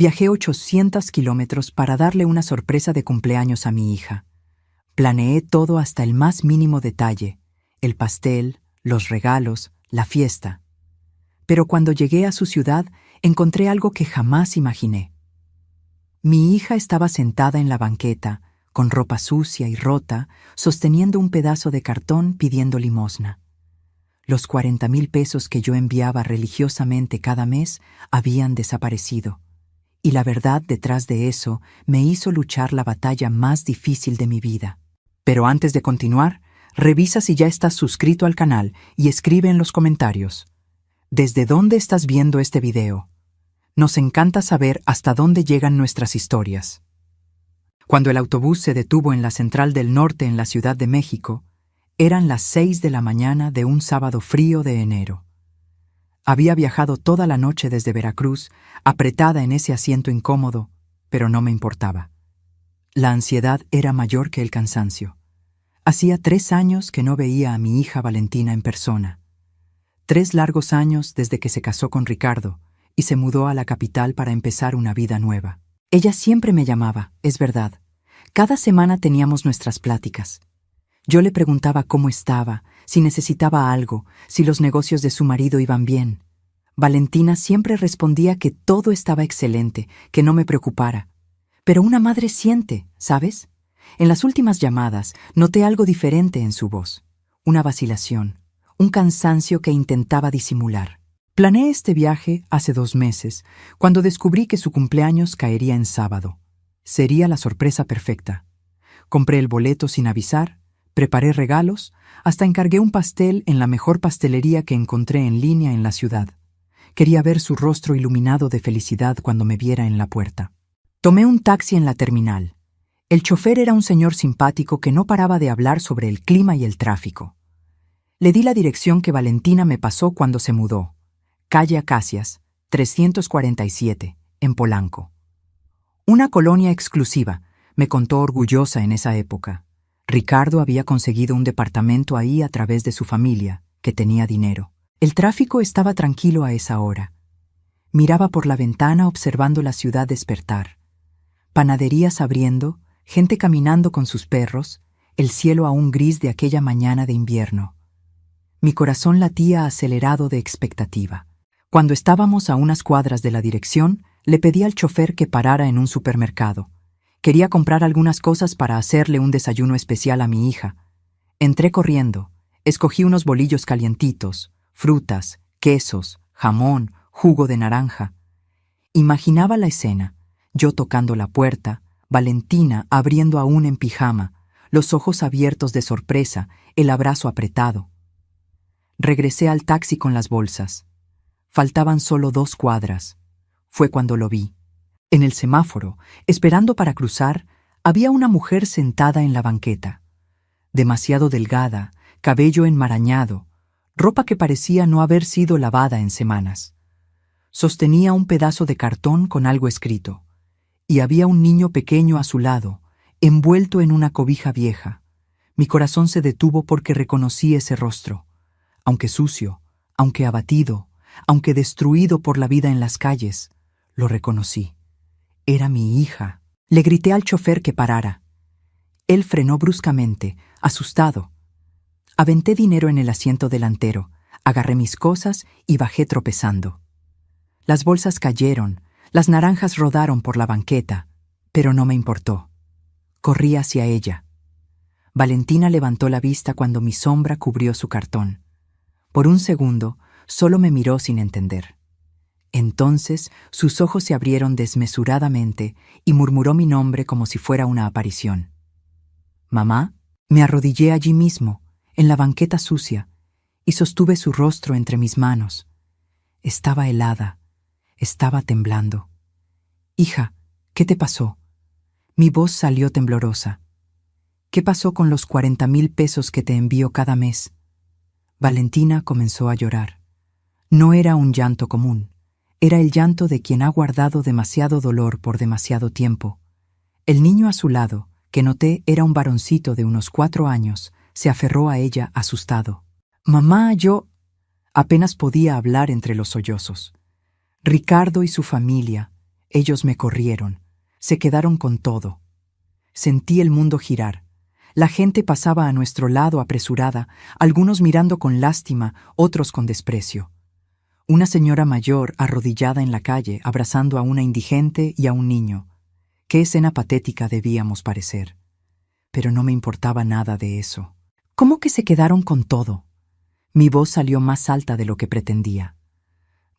Viajé 800 kilómetros para darle una sorpresa de cumpleaños a mi hija. Planeé todo hasta el más mínimo detalle, el pastel, los regalos, la fiesta. Pero cuando llegué a su ciudad, encontré algo que jamás imaginé. Mi hija estaba sentada en la banqueta, con ropa sucia y rota, sosteniendo un pedazo de cartón pidiendo limosna. Los 40,000 pesos que yo enviaba religiosamente cada mes habían desaparecido. Y la verdad detrás de eso me hizo luchar la batalla más difícil de mi vida. Pero antes de continuar, revisa si ya estás suscrito al canal y escribe en los comentarios: ¿desde dónde estás viendo este video? Nos encanta saber hasta dónde llegan nuestras historias. Cuando el autobús se detuvo en la Central del Norte en la Ciudad de México, eran las 6 de la mañana de un sábado frío de enero. Había viajado toda la noche desde Veracruz, apretada en ese asiento incómodo, pero no me importaba. La ansiedad era mayor que el cansancio. Hacía 3 años que no veía a mi hija Valentina en persona. 3 largos años desde que se casó con Ricardo y se mudó a la capital para empezar una vida nueva. Ella siempre me llamaba, es verdad. Cada semana teníamos nuestras pláticas. Yo le preguntaba cómo estaba, si necesitaba algo, si los negocios de su marido iban bien. Valentina siempre respondía que todo estaba excelente, que no me preocupara. Pero una madre siente, ¿sabes? En las últimas llamadas noté algo diferente en su voz. Una vacilación, un cansancio que intentaba disimular. Planeé este viaje hace 2 meses, cuando descubrí que su cumpleaños caería en sábado. Sería la sorpresa perfecta. Compré el boleto sin avisar, preparé regalos, hasta encargué un pastel en la mejor pastelería que encontré en línea en la ciudad. Quería ver su rostro iluminado de felicidad cuando me viera en la puerta. Tomé un taxi en la terminal. El chofer era un señor simpático que no paraba de hablar sobre el clima y el tráfico. Le di la dirección que Valentina me pasó cuando se mudó. Calle Acacias, 347, en Polanco. Una colonia exclusiva, me contó orgullosa en esa época. Ricardo había conseguido un departamento ahí a través de su familia, que tenía dinero. El tráfico estaba tranquilo a esa hora. Miraba por la ventana observando la ciudad despertar. Panaderías abriendo, gente caminando con sus perros, el cielo aún gris de aquella mañana de invierno. Mi corazón latía acelerado de expectativa. Cuando estábamos a unas cuadras de la dirección, le pedí al chofer que parara en un supermercado. Quería comprar algunas cosas para hacerle un desayuno especial a mi hija. Entré corriendo, escogí unos bolillos calientitos, frutas, quesos, jamón, jugo de naranja. Imaginaba la escena, yo tocando la puerta, Valentina abriendo aún en pijama, los ojos abiertos de sorpresa, el abrazo apretado. Regresé al taxi con las bolsas. Faltaban solo 2 cuadras. Fue cuando lo vi. En el semáforo, esperando para cruzar, había una mujer sentada en la banqueta. Demasiado delgada, cabello enmarañado, ropa que parecía no haber sido lavada en semanas. Sostenía un pedazo de cartón con algo escrito, y había un niño pequeño a su lado, envuelto en una cobija vieja. Mi corazón se detuvo porque reconocí ese rostro. Aunque sucio, aunque abatido, aunque destruido por la vida en las calles, lo reconocí. Era mi hija. Le grité al chofer que parara. Él frenó bruscamente, asustado. Aventé dinero en el asiento delantero, agarré mis cosas y bajé tropezando. Las bolsas cayeron, las naranjas rodaron por la banqueta, pero no me importó. Corrí hacia ella. Valentina levantó la vista cuando mi sombra cubrió su cartón. Por un segundo, solo me miró sin entender. Entonces, sus ojos se abrieron desmesuradamente y murmuró mi nombre como si fuera una aparición. «Mamá». Me arrodillé allí mismo, en la banqueta sucia, y sostuve su rostro entre mis manos. Estaba helada, estaba temblando. «Hija, ¿qué te pasó?». Mi voz salió temblorosa. «¿Qué pasó con los 40,000 pesos que te envío cada mes?». Valentina comenzó a llorar. No era un llanto común. Era el llanto de quien ha guardado demasiado dolor por demasiado tiempo. El niño a su lado, que noté era un varoncito de unos 4 años, se aferró a ella asustado. «Mamá, yo…». Apenas podía hablar entre los sollozos. Ricardo y su familia, Ellos me corrieron, se quedaron con todo. Sentí el mundo girar. La gente pasaba a nuestro lado apresurada, algunos mirando con lástima, otros con desprecio. Una señora mayor arrodillada en la calle, abrazando a una indigente y a un niño. Qué escena patética debíamos parecer. Pero no me importaba nada de eso. ¿Cómo que se quedaron con todo? Mi voz salió más alta de lo que pretendía.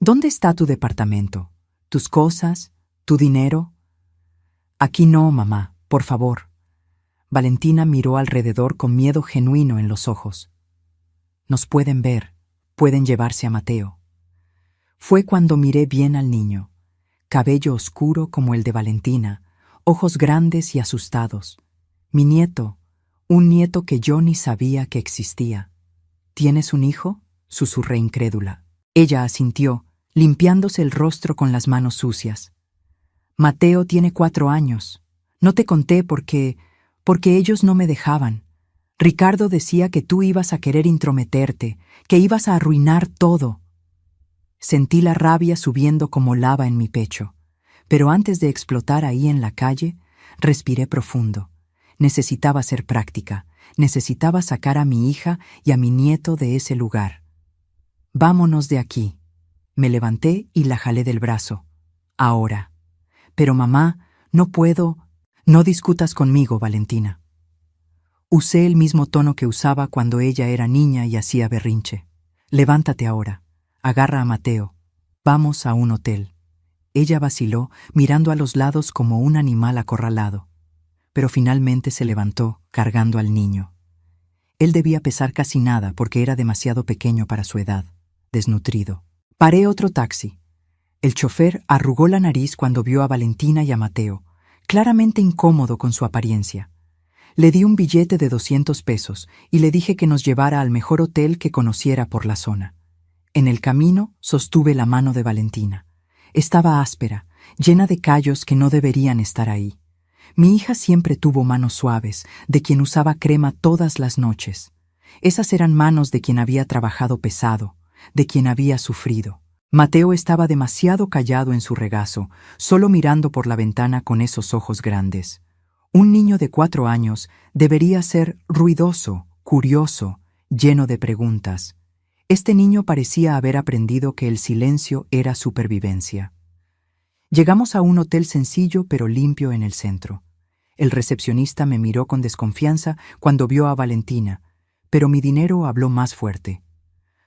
¿Dónde está tu departamento? ¿Tus cosas? ¿Tu dinero? Aquí no, mamá, por favor. Valentina miró alrededor con miedo genuino en los ojos. Nos pueden ver, pueden llevarse a Mateo. Fue cuando miré bien al niño. Cabello oscuro como el de Valentina, ojos grandes y asustados. Mi nieto, un nieto que yo ni sabía que existía. ¿Tienes un hijo?, susurré incrédula. Ella asintió, limpiándose el rostro con las manos sucias. Mateo tiene 4 años. No te conté porque ellos no me dejaban. Ricardo decía que tú ibas a querer intrometerte, que ibas a arruinar todo. Sentí la rabia subiendo como lava en mi pecho, pero antes de explotar ahí en la calle, respiré profundo. Necesitaba ser práctica, necesitaba sacar a mi hija y a mi nieto de ese lugar. Vámonos de aquí. Me levanté y la jalé del brazo. Ahora. Pero mamá, no puedo. No discutas conmigo, Valentina. Usé el mismo tono que usaba cuando ella era niña y hacía berrinche. Levántate ahora. Agarra a Mateo. Vamos a un hotel. Ella vaciló, mirando a los lados como un animal acorralado. Pero finalmente se levantó, cargando al niño. Él debía pesar casi nada porque era demasiado pequeño para su edad, desnutrido. Paré otro taxi. El chofer arrugó la nariz cuando vio a Valentina y a Mateo, claramente incómodo con su apariencia. Le di un billete de 200 pesos y le dije que nos llevara al mejor hotel que conociera por la zona. En el camino sostuve la mano de Valentina. Estaba áspera, llena de callos que no deberían estar ahí. Mi hija siempre tuvo manos suaves, de quien usaba crema todas las noches. Esas eran manos de quien había trabajado pesado, de quien había sufrido. Mateo estaba demasiado callado en su regazo, solo mirando por la ventana con esos ojos grandes. Un niño de 4 años debería ser ruidoso, curioso, lleno de preguntas. Este niño parecía haber aprendido que el silencio era supervivencia. Llegamos a un hotel sencillo pero limpio en el centro. El recepcionista me miró con desconfianza cuando vio a Valentina, pero mi dinero habló más fuerte.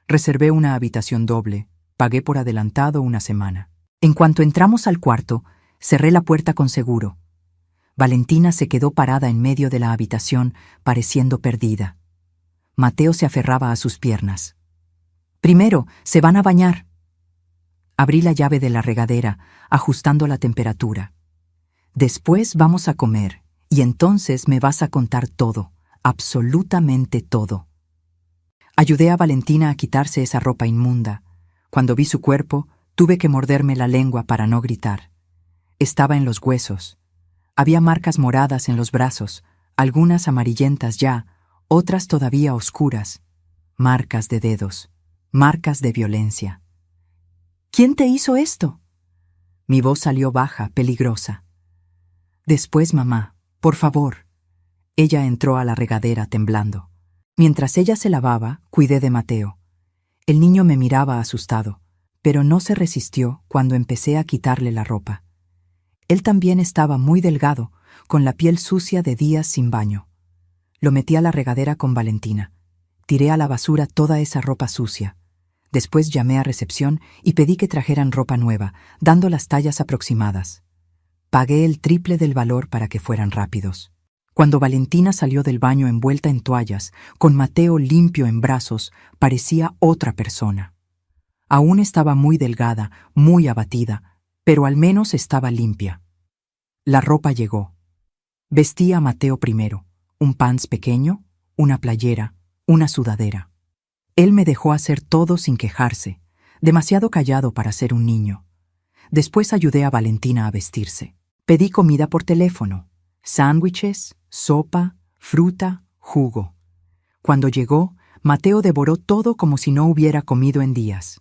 Reservé una habitación doble, pagué por adelantado una semana. En cuanto entramos al cuarto, cerré la puerta con seguro. Valentina se quedó parada en medio de la habitación, pareciendo perdida. Mateo se aferraba a sus piernas. Primero, se van a bañar. Abrí la llave de la regadera, ajustando la temperatura. Después vamos a comer, y entonces me vas a contar todo, absolutamente todo. Ayudé a Valentina a quitarse esa ropa inmunda. Cuando vi su cuerpo, tuve que morderme la lengua para no gritar. Estaba en los huesos. Había marcas moradas en los brazos, algunas amarillentas ya, otras todavía oscuras. Marcas de dedos, marcas de violencia. ¿Quién te hizo esto? Mi voz salió baja, peligrosa. Después, mamá, por favor. Ella entró a la regadera temblando. Mientras ella se lavaba, cuidé de Mateo. El niño me miraba asustado, pero no se resistió cuando empecé a quitarle la ropa. Él también estaba muy delgado, con la piel sucia de días sin baño. Lo metí a la regadera con Valentina. Tiré a la basura toda esa ropa sucia. Después llamé a recepción y pedí que trajeran ropa nueva, dando las tallas aproximadas. Pagué el triple del valor para que fueran rápidos. Cuando Valentina salió del baño envuelta en toallas, con Mateo limpio en brazos, parecía otra persona. Aún estaba muy delgada, muy abatida, pero al menos estaba limpia. La ropa llegó. Vestí a Mateo primero, un pants pequeño, una playera, una sudadera. Él me dejó hacer todo sin quejarse, demasiado callado para ser un niño. Después ayudé a Valentina a vestirse. Pedí comida por teléfono, sándwiches, sopa, fruta, jugo. Cuando llegó, Mateo devoró todo como si no hubiera comido en días.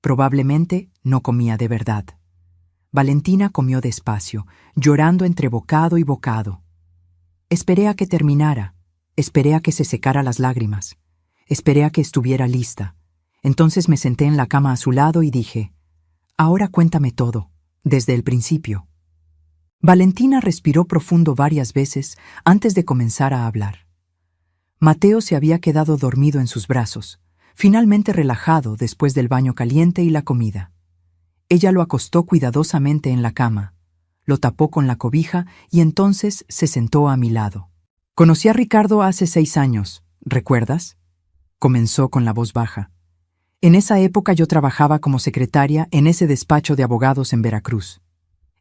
Probablemente no comía de verdad. Valentina comió despacio, llorando entre bocado y bocado. Esperé a que terminara, esperé a que se secara las lágrimas, esperé a que estuviera lista. Entonces me senté en la cama a su lado y dije, «Ahora cuéntame todo, desde el principio». Valentina respiró profundo varias veces antes de comenzar a hablar. Mateo se había quedado dormido en sus brazos, finalmente relajado después del baño caliente y la comida. Ella lo acostó cuidadosamente en la cama, lo tapó con la cobija y entonces se sentó a mi lado. «Conocí a Ricardo hace 6 años, ¿recuerdas?», comenzó con la voz baja. «En esa época yo trabajaba como secretaria en ese despacho de abogados en Veracruz.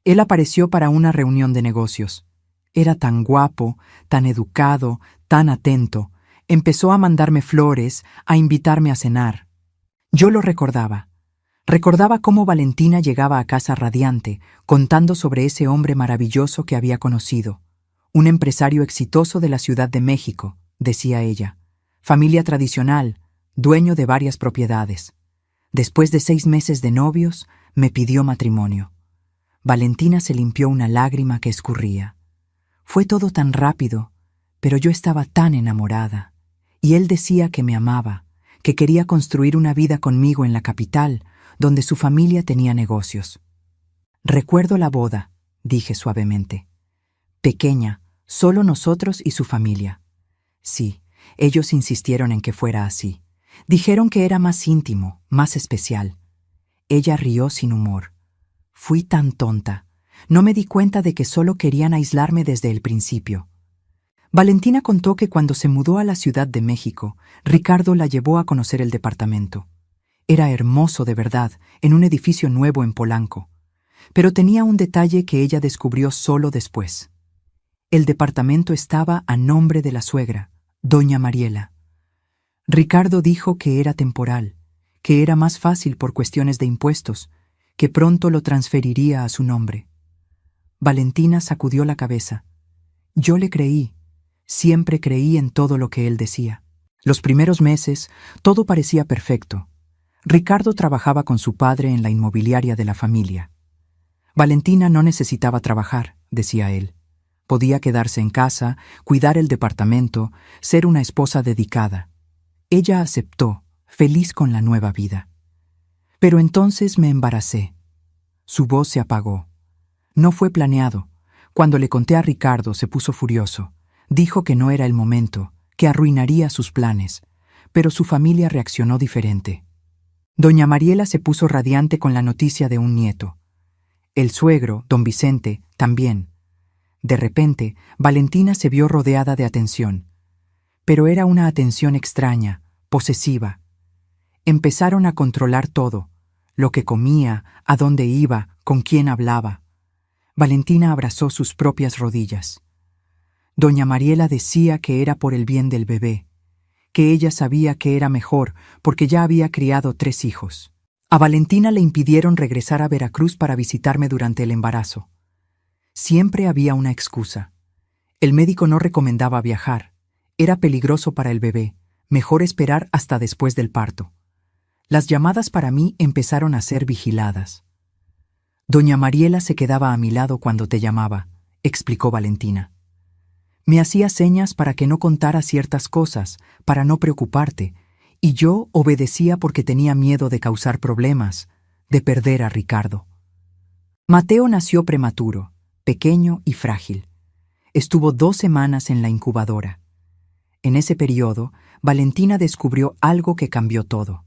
Él apareció para una reunión de negocios. Era tan guapo, tan educado, tan atento. Empezó a mandarme flores, a invitarme a cenar. Yo lo recordaba. Recordaba cómo Valentina llegaba a casa radiante, contando sobre ese hombre maravilloso que había conocido. Un empresario exitoso de la Ciudad de México, decía ella. Familia tradicional, dueño de varias propiedades. Después de 6 meses de novios, me pidió matrimonio. Valentina se limpió una lágrima que escurría. Fue todo tan rápido, pero yo estaba tan enamorada. Y él decía que me amaba, que quería construir una vida conmigo en la capital, donde su familia tenía negocios. Recuerdo la boda, dije suavemente. Pequeña, solo nosotros y su familia. Sí, ellos insistieron en que fuera así. Dijeron que era más íntimo, más especial. Ella rió sin humor. Fui tan tonta. No me di cuenta de que solo querían aislarme desde el principio. Valentina contó que cuando se mudó a la Ciudad de México, Ricardo la llevó a conocer el departamento. Era hermoso de verdad, en un edificio nuevo en Polanco. Pero tenía un detalle que ella descubrió solo después. El departamento estaba a nombre de la suegra, doña Mariela. Ricardo dijo que era temporal, que era más fácil por cuestiones de impuestos, que pronto lo transferiría a su nombre. Valentina sacudió la cabeza. Yo le creí, siempre creí en todo lo que él decía. Los primeros meses, todo parecía perfecto. Ricardo trabajaba con su padre en la inmobiliaria de la familia. Valentina no necesitaba trabajar, decía él. Podía quedarse en casa, cuidar el departamento, ser una esposa dedicada. Ella aceptó, feliz con la nueva vida. Pero entonces me embaracé. Su voz se apagó. No fue planeado. Cuando le conté a Ricardo se puso furioso. Dijo que no era el momento, que arruinaría sus planes, pero su familia reaccionó diferente. Doña Mariela se puso radiante con la noticia de un nieto. El suegro, don Vicente, también. De repente, Valentina se vio rodeada de atención. Pero era una atención extraña, posesiva. Empezaron a controlar todo, lo que comía, a dónde iba, con quién hablaba. Valentina abrazó sus propias rodillas. Doña Mariela decía que era por el bien del bebé, que ella sabía que era mejor porque ya había criado 3 hijos. A Valentina le impidieron regresar a Veracruz para visitarme durante el embarazo. Siempre había una excusa. El médico no recomendaba viajar. Era peligroso para el bebé. Mejor esperar hasta después del parto. Las llamadas para mí empezaron a ser vigiladas. Doña Mariela se quedaba a mi lado cuando te llamaba, explicó Valentina. Me hacía señas para que no contara ciertas cosas, para no preocuparte, y yo obedecía porque tenía miedo de causar problemas, de perder a Ricardo. Mateo nació prematuro, pequeño y frágil. Estuvo 2 semanas en la incubadora. En ese periodo, Valentina descubrió algo que cambió todo.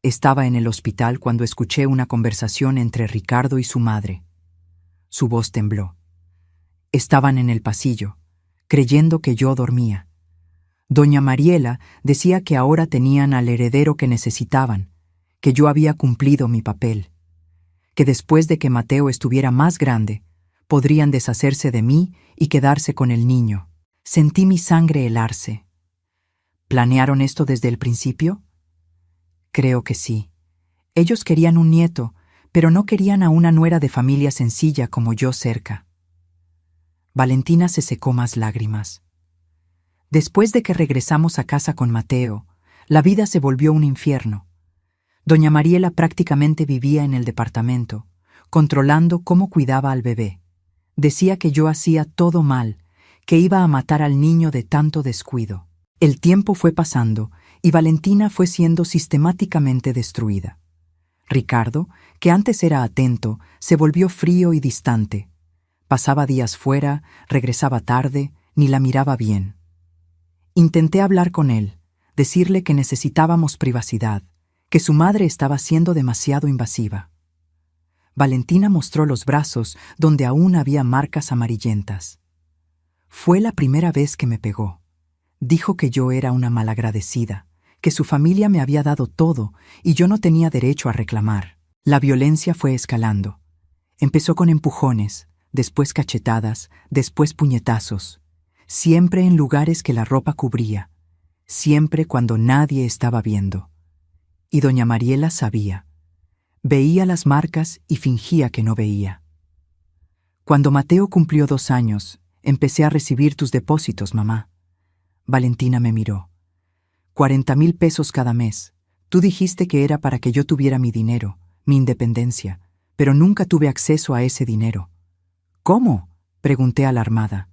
Estaba en el hospital cuando escuché una conversación entre Ricardo y su madre. Su voz tembló. Estaban en el pasillo, creyendo que yo dormía. Doña Mariela decía que ahora tenían al heredero que necesitaban, que yo había cumplido mi papel, que después de que Mateo estuviera más grande, podrían deshacerse de mí y quedarse con el niño. Sentí mi sangre helarse. ¿Planearon esto desde el principio? Creo que sí. Ellos querían un nieto, pero no querían a una nuera de familia sencilla como yo cerca. Valentina se secó más lágrimas. Después de que regresamos a casa con Mateo, la vida se volvió un infierno. Doña Mariela prácticamente vivía en el departamento, controlando cómo cuidaba al bebé. Decía que yo hacía todo mal, que iba a matar al niño de tanto descuido. El tiempo fue pasando y Valentina fue siendo sistemáticamente destruida. Ricardo, que antes era atento, se volvió frío y distante. Pasaba días fuera, regresaba tarde, ni la miraba bien. Intenté hablar con él, decirle que necesitábamos privacidad, que su madre estaba siendo demasiado invasiva. Valentina mostró los brazos donde aún había marcas amarillentas. Fue la primera vez que me pegó. Dijo que yo era una malagradecida, que su familia me había dado todo y yo no tenía derecho a reclamar. La violencia fue escalando. Empezó con empujones, después cachetadas, después puñetazos, siempre en lugares que la ropa cubría, siempre cuando nadie estaba viendo. Y doña Mariela sabía. Veía las marcas y fingía que no veía. Cuando Mateo cumplió 2 años, empecé a recibir tus depósitos, mamá. Valentina me miró. 40,000 pesos cada mes. Tú dijiste que era para que yo tuviera mi dinero, mi independencia, pero nunca tuve acceso a ese dinero. ¿Cómo?, pregunté alarmada.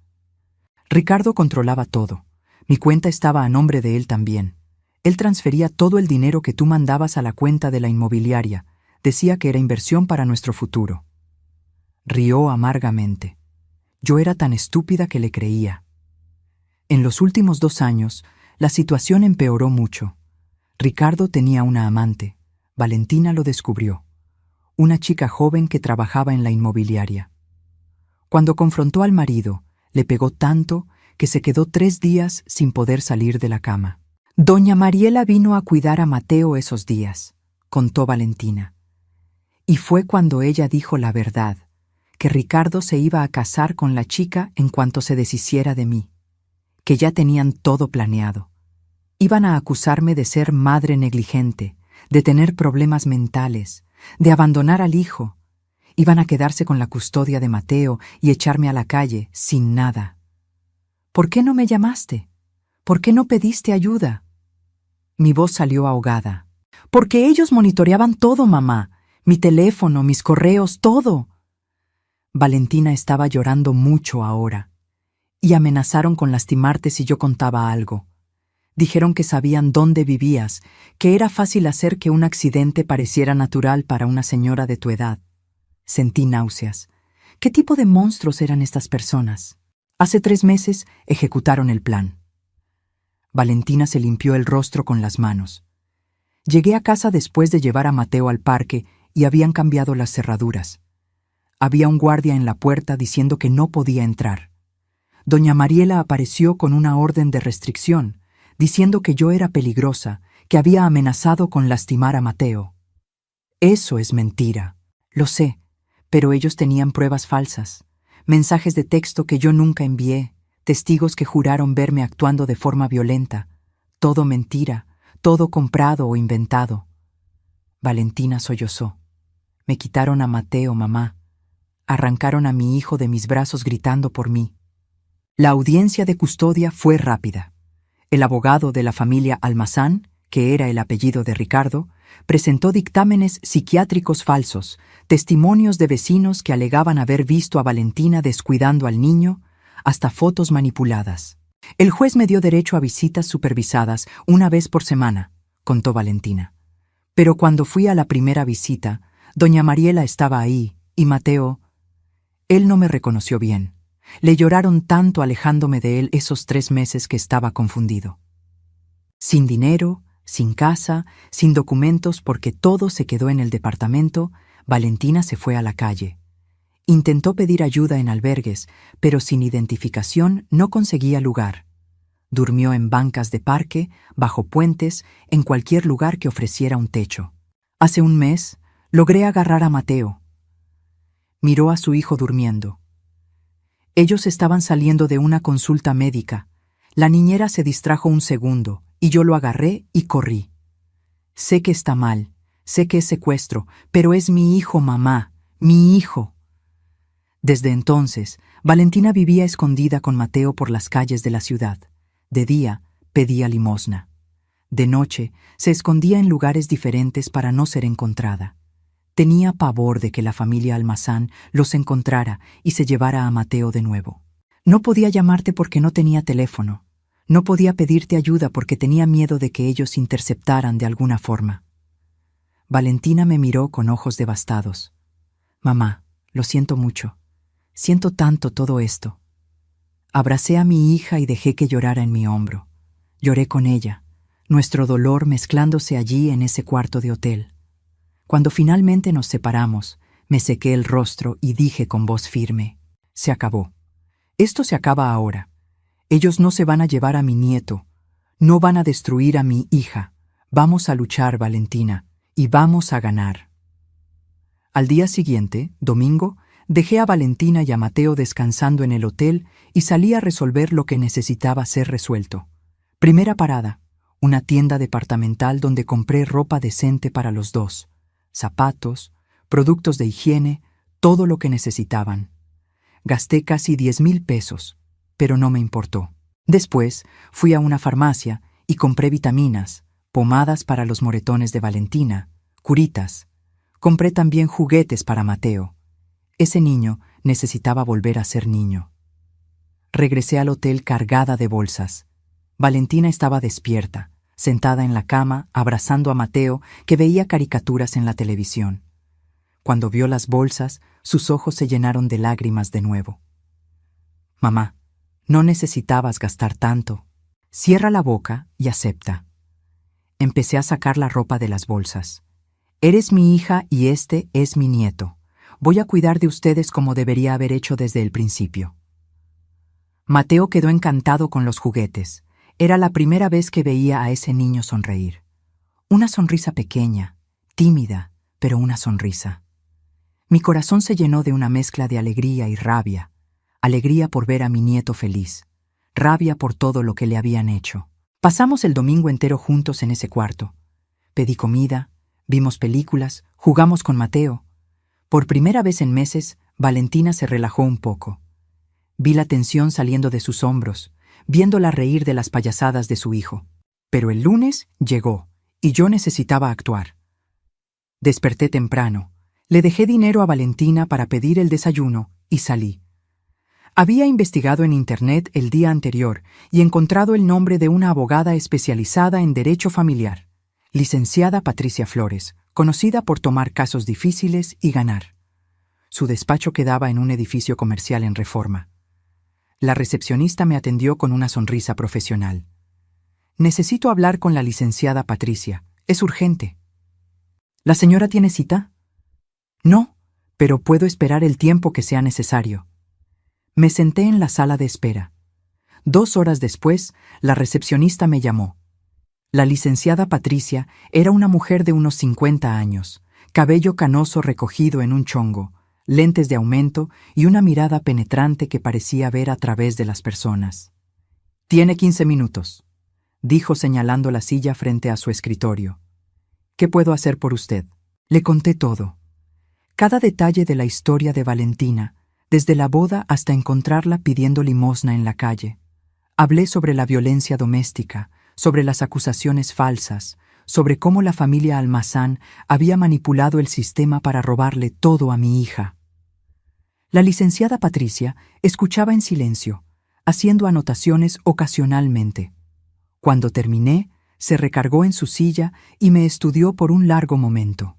Ricardo controlaba todo. Mi cuenta estaba a nombre de él también. Él transfería todo el dinero que tú mandabas a la cuenta de la inmobiliaria. Decía que era inversión para nuestro futuro. Rió amargamente. Yo era tan estúpida que le creía. En los últimos 2 años, la situación empeoró mucho. Ricardo tenía una amante. Valentina lo descubrió. Una chica joven que trabajaba en la inmobiliaria. Cuando confrontó al marido, le pegó tanto que se quedó 3 días sin poder salir de la cama. Doña Mariela vino a cuidar a Mateo esos días, contó Valentina. Y fue cuando ella dijo la verdad, que Ricardo se iba a casar con la chica en cuanto se deshiciera de mí, que ya tenían todo planeado. Iban a acusarme de ser madre negligente, de tener problemas mentales, de abandonar al hijo. Iban a quedarse con la custodia de Mateo y echarme a la calle sin nada. ¿Por qué no me llamaste? ¿Por qué no pediste ayuda? Mi voz salió ahogada. Porque ellos monitoreaban todo, mamá. Mi teléfono, mis correos, todo. Valentina estaba llorando mucho ahora. Y amenazaron con lastimarte si yo contaba algo. Dijeron que sabían dónde vivías, que era fácil hacer que un accidente pareciera natural para una señora de tu edad. Sentí náuseas. ¿Qué tipo de monstruos eran estas personas? Hace 3 meses ejecutaron el plan. Valentina se limpió el rostro con las manos. Llegué a casa después de llevar a Mateo al parque y habían cambiado las cerraduras. Había un guardia en la puerta diciendo que no podía entrar. Doña Mariela apareció con una orden de restricción, diciendo que yo era peligrosa, que había amenazado con lastimar a Mateo. Eso es mentira, lo sé, pero ellos tenían pruebas falsas, mensajes de texto que yo nunca envié, testigos que juraron verme actuando de forma violenta. Todo mentira, todo comprado o inventado. Valentina sollozó. Me quitaron a Mateo, mamá. Arrancaron a mi hijo de mis brazos gritando por mí. La audiencia de custodia fue rápida. El abogado de la familia Almazán, que era el apellido de Ricardo, presentó dictámenes psiquiátricos falsos, testimonios de vecinos que alegaban haber visto a Valentina descuidando al niño, hasta fotos manipuladas. El juez me dio derecho a visitas supervisadas 1 vez por semana, contó Valentina. Pero cuando fui a la primera visita, doña Mariela estaba ahí, y Mateo... Él no me reconoció bien. Le lloraron tanto alejándome de él esos 3 meses que estaba confundido. Sin dinero, sin casa, sin documentos porque todo se quedó en el departamento, Valentina se fue a la calle. Intentó pedir ayuda en albergues, pero sin identificación no conseguía lugar. Durmió en bancas de parque, bajo puentes, en cualquier lugar que ofreciera un techo. Hace 1 mes, logré agarrar a Mateo. Miró a su hijo durmiendo. Ellos estaban saliendo de una consulta médica. La niñera se distrajo 1 segundo, y yo lo agarré y corrí. Sé que está mal, sé que es secuestro, pero es mi hijo, mamá, mi hijo. Desde entonces, Valentina vivía escondida con Mateo por las calles de la ciudad. De día, pedía limosna. De noche, se escondía en lugares diferentes para no ser encontrada. Tenía pavor de que la familia Almazán los encontrara y se llevara a Mateo de nuevo. No podía llamarte porque no tenía teléfono. No podía pedirte ayuda porque tenía miedo de que ellos interceptaran de alguna forma. Valentina me miró con ojos devastados. Mamá, lo siento mucho. Siento tanto todo esto. Abracé a mi hija y dejé que llorara en mi hombro. Lloré con ella, nuestro dolor mezclándose allí en ese cuarto de hotel. Cuando finalmente nos separamos, me sequé el rostro y dije con voz firme: se acabó. Esto se acaba ahora. Ellos no se van a llevar a mi nieto, no van a destruir a mi hija. Vamos a luchar, Valentina, y vamos a ganar. Al día siguiente, domingo, dejé a Valentina y a Mateo descansando en el hotel y salí a resolver lo que necesitaba ser resuelto. Primera parada, una tienda departamental donde compré ropa decente para los dos, zapatos, productos de higiene, todo lo que necesitaban. Gasté casi 10,000 pesos, pero no me importó. Después fui a una farmacia y compré vitaminas, pomadas para los moretones de Valentina, curitas. Compré también juguetes para Mateo. Ese niño necesitaba volver a ser niño. Regresé al hotel cargada de bolsas. Valentina estaba despierta, sentada en la cama, abrazando a Mateo, que veía caricaturas en la televisión. Cuando vio las bolsas, sus ojos se llenaron de lágrimas de nuevo. Mamá, no necesitabas gastar tanto. Cierra la boca y acepta. Empecé a sacar la ropa de las bolsas. Eres mi hija y este es mi nieto. Voy a cuidar de ustedes como debería haber hecho desde el principio. Mateo quedó encantado con los juguetes. Era la primera vez que veía a ese niño sonreír. Una sonrisa pequeña, tímida, pero una sonrisa. Mi corazón se llenó de una mezcla de alegría y rabia. Alegría por ver a mi nieto feliz. Rabia por todo lo que le habían hecho. Pasamos el domingo entero juntos en ese cuarto. Pedí comida, vimos películas, jugamos con Mateo. Por primera vez en meses, Valentina se relajó un poco. Vi la tensión saliendo de sus hombros, viéndola reír de las payasadas de su hijo. Pero el lunes llegó, y yo necesitaba actuar. Desperté temprano, le dejé dinero a Valentina para pedir el desayuno y salí. Había investigado en Internet el día anterior y encontrado el nombre de una abogada especializada en derecho familiar, licenciada Patricia Flores, conocida por tomar casos difíciles y ganar. Su despacho quedaba en un edificio comercial en Reforma. La recepcionista me atendió con una sonrisa profesional. Necesito hablar con la licenciada Patricia. Es urgente. ¿La señora tiene cita? No, pero puedo esperar el tiempo que sea necesario. Me senté en la sala de espera. 2 horas después, la recepcionista me llamó. La licenciada Patricia era una mujer de unos 50 años, cabello canoso recogido en un chongo, lentes de aumento y una mirada penetrante que parecía ver a través de las personas. «Tiene 15 minutos», dijo señalando la silla frente a su escritorio. «¿Qué puedo hacer por usted?» Le conté todo. Cada detalle de la historia de Valentina, desde la boda hasta encontrarla pidiendo limosna en la calle. Hablé sobre la violencia doméstica, sobre las acusaciones falsas, sobre cómo la familia Almazán había manipulado el sistema para robarle todo a mi hija. La licenciada Patricia escuchaba en silencio, haciendo anotaciones ocasionalmente. Cuando terminé, se recargó en su silla y me estudió por un largo momento.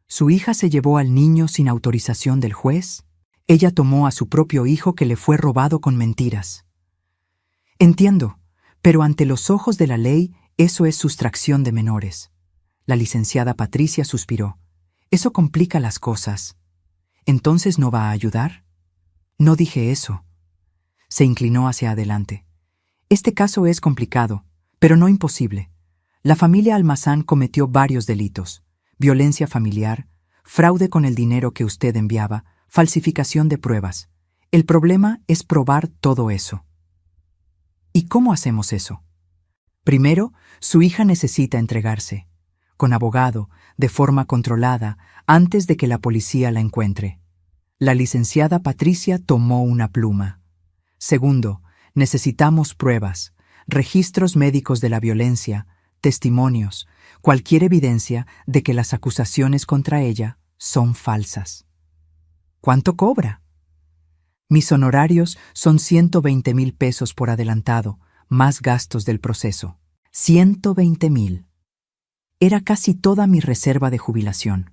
¿Su hija se llevó al niño sin autorización del juez? Ella tomó a su propio hijo que le fue robado con mentiras. Entiendo, pero ante los ojos de la ley, eso es sustracción de menores. La licenciada Patricia suspiró. Eso complica las cosas. ¿Entonces no va a ayudar? No dije eso. Se inclinó hacia adelante. Este caso es complicado, pero no imposible. La familia Almazán cometió varios delitos: violencia familiar, fraude con el dinero que usted enviaba, falsificación de pruebas. El problema es probar todo eso. ¿Y cómo hacemos eso? Primero, su hija necesita entregarse, con abogado, de forma controlada, antes de que la policía la encuentre. La licenciada Patricia tomó una pluma. Segundo, necesitamos pruebas, registros médicos de la violencia, testimonios, cualquier evidencia de que las acusaciones contra ella son falsas. ¿Cuánto cobra? Mis honorarios son 120,000 pesos por adelantado, más gastos del proceso. 120,000. Era casi toda mi reserva de jubilación,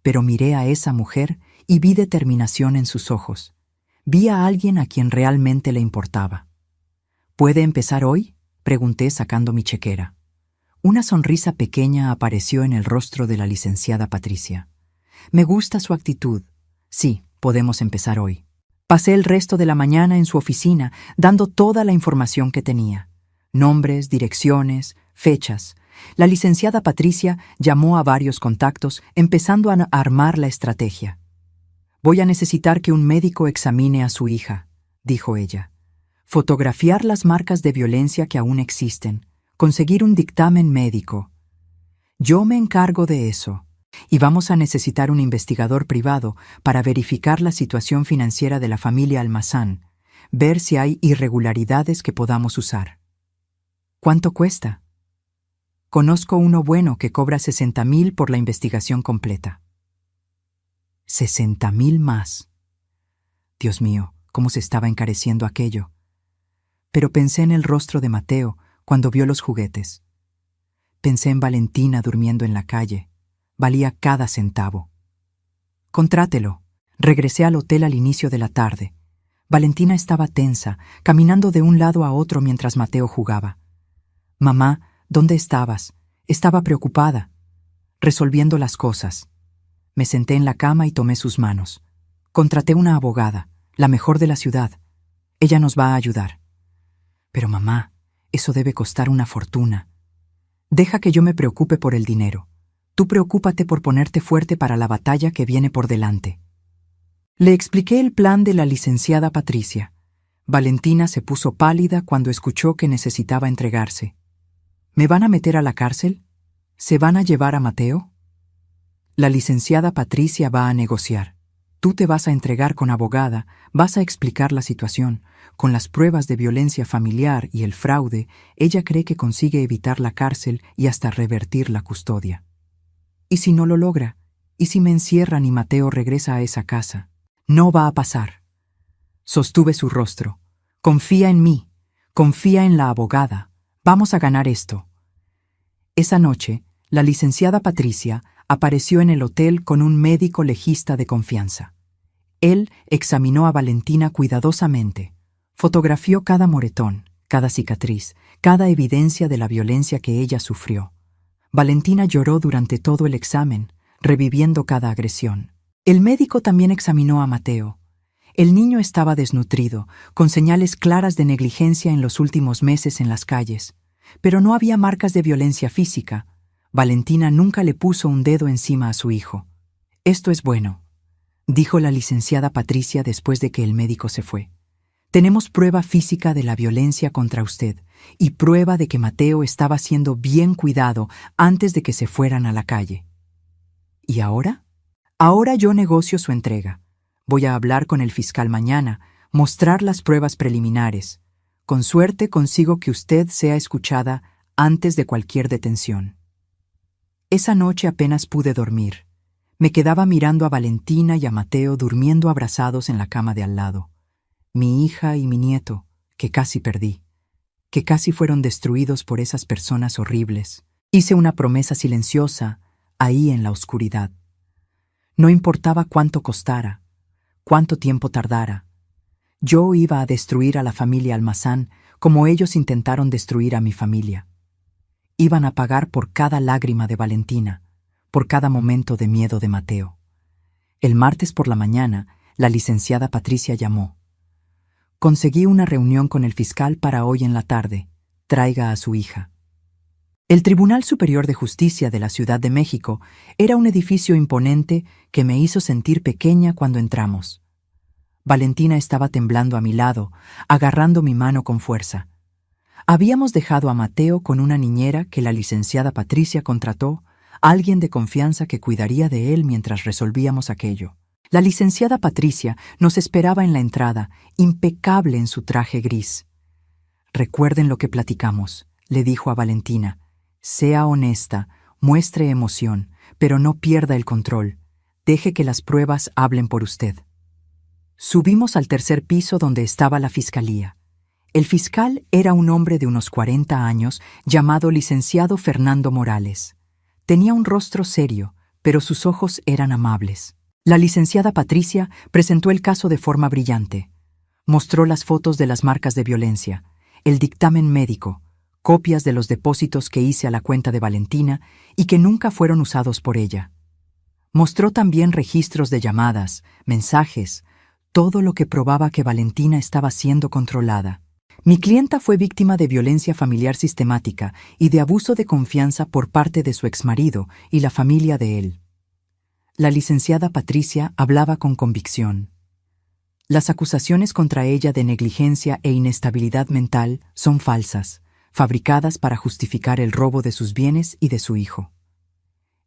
pero miré a esa mujer y vi determinación en sus ojos. Vi a alguien a quien realmente le importaba. ¿Puede empezar hoy?, pregunté sacando mi chequera. Una sonrisa pequeña apareció en el rostro de la licenciada Patricia. Me gusta su actitud. Sí, podemos empezar hoy. Pasé el resto de la mañana en su oficina, dando toda la información que tenía. Nombres, direcciones, fechas. La licenciada Patricia llamó a varios contactos, empezando a armar la estrategia. «Voy a necesitar que un médico examine a su hija», dijo ella. «Fotografiar las marcas de violencia que aún existen. Conseguir un dictamen médico. Yo me encargo de eso. Y vamos a necesitar un investigador privado para verificar la situación financiera de la familia Almazán, ver si hay irregularidades que podamos usar». «¿Cuánto cuesta?» «Conozco uno bueno que cobra 60,000 por la investigación completa». 60,000 más. Dios mío, cómo se estaba encareciendo aquello. Pero pensé en el rostro de Mateo cuando vio los juguetes. Pensé en Valentina durmiendo en la calle. Valía cada centavo. «Contrátelo». Regresé al hotel al inicio de la tarde. Valentina estaba tensa, caminando de un lado a otro mientras Mateo jugaba. «Mamá, ¿dónde estabas?» Estaba preocupada. Resolviendo las cosas. Me senté en la cama y tomé sus manos. «Contraté una abogada, la mejor de la ciudad. Ella nos va a ayudar». «Pero mamá, eso debe costar una fortuna». «Deja que yo me preocupe por el dinero. Tú preocúpate por ponerte fuerte para la batalla que viene por delante». Le expliqué el plan de la licenciada Patricia. Valentina se puso pálida cuando escuchó que necesitaba entregarse. «¿Me van a meter a la cárcel? ¿Se van a llevar a Mateo?» «La licenciada Patricia va a negociar. Tú te vas a entregar con abogada, vas a explicar la situación. Con las pruebas de violencia familiar y el fraude, ella cree que consigue evitar la cárcel y hasta revertir la custodia. ¿Y si no lo logra? ¿Y si me encierran y Mateo regresa a esa casa? No va a pasar». Sostuve su rostro. «Confía en mí. Confía en la abogada. Vamos a ganar esto». Esa noche, la licenciada Patricia apareció en el hotel con un médico legista de confianza. Él examinó a Valentina cuidadosamente, fotografió cada moretón, cada cicatriz, cada evidencia de la violencia que ella sufrió. Valentina lloró durante todo el examen, reviviendo cada agresión. El médico también examinó a Mateo. El niño estaba desnutrido, con señales claras de negligencia en los últimos meses en las calles, pero no había marcas de violencia física. Valentina nunca le puso un dedo encima a su hijo. «Esto es bueno», dijo la licenciada Patricia después de que el médico se fue. «Tenemos prueba física de la violencia contra usted y prueba de que Mateo estaba siendo bien cuidado antes de que se fueran a la calle». ¿Y ahora? Ahora yo negocio su entrega. Voy a hablar con el fiscal mañana, mostrar las pruebas preliminares. Con suerte consigo que usted sea escuchada antes de cualquier detención. Esa noche apenas pude dormir. Me quedaba mirando a Valentina y a Mateo durmiendo abrazados en la cama de al lado. Mi hija y mi nieto, que casi perdí, que casi fueron destruidos por esas personas horribles. Hice una promesa silenciosa, ahí en la oscuridad. No importaba cuánto costara, cuánto tiempo tardara. Yo iba a destruir a la familia Almazán como ellos intentaron destruir a mi familia. Iban a pagar por cada lágrima de Valentina, por cada momento de miedo de Mateo. El martes por la mañana, la licenciada Patricia llamó. «Conseguí una reunión con el fiscal para hoy en la tarde. Traiga a su hija». El Tribunal Superior de Justicia de la Ciudad de México era un edificio imponente que me hizo sentir pequeña cuando entramos. Valentina estaba temblando a mi lado, agarrando mi mano con fuerza. Habíamos dejado a Mateo con una niñera que la licenciada Patricia contrató, alguien de confianza que cuidaría de él mientras resolvíamos aquello. La licenciada Patricia nos esperaba en la entrada, impecable en su traje gris. «Recuerden lo que platicamos», le dijo a Valentina. «Sea honesta, Muestre emoción, pero no pierda el control. Deje que las pruebas hablen por usted. Subimos al tercer piso donde estaba la fiscalía. El fiscal era un hombre de unos 40 años llamado licenciado Fernando Morales. Tenía un rostro serio, pero sus ojos eran amables. La licenciada Patricia presentó el caso de forma brillante. Mostró las fotos de las marcas de violencia, el dictamen médico, copias de los depósitos que hice a la cuenta de Valentina y que nunca fueron usados por ella. Mostró también registros de llamadas, mensajes, todo lo que probaba que Valentina estaba siendo controlada. Mi clienta fue víctima de violencia familiar sistemática y de abuso de confianza por parte de su exmarido y la familia de él. La licenciada Patricia hablaba con convicción. Las acusaciones contra ella de negligencia e inestabilidad mental son falsas, fabricadas para justificar el robo de sus bienes y de su hijo.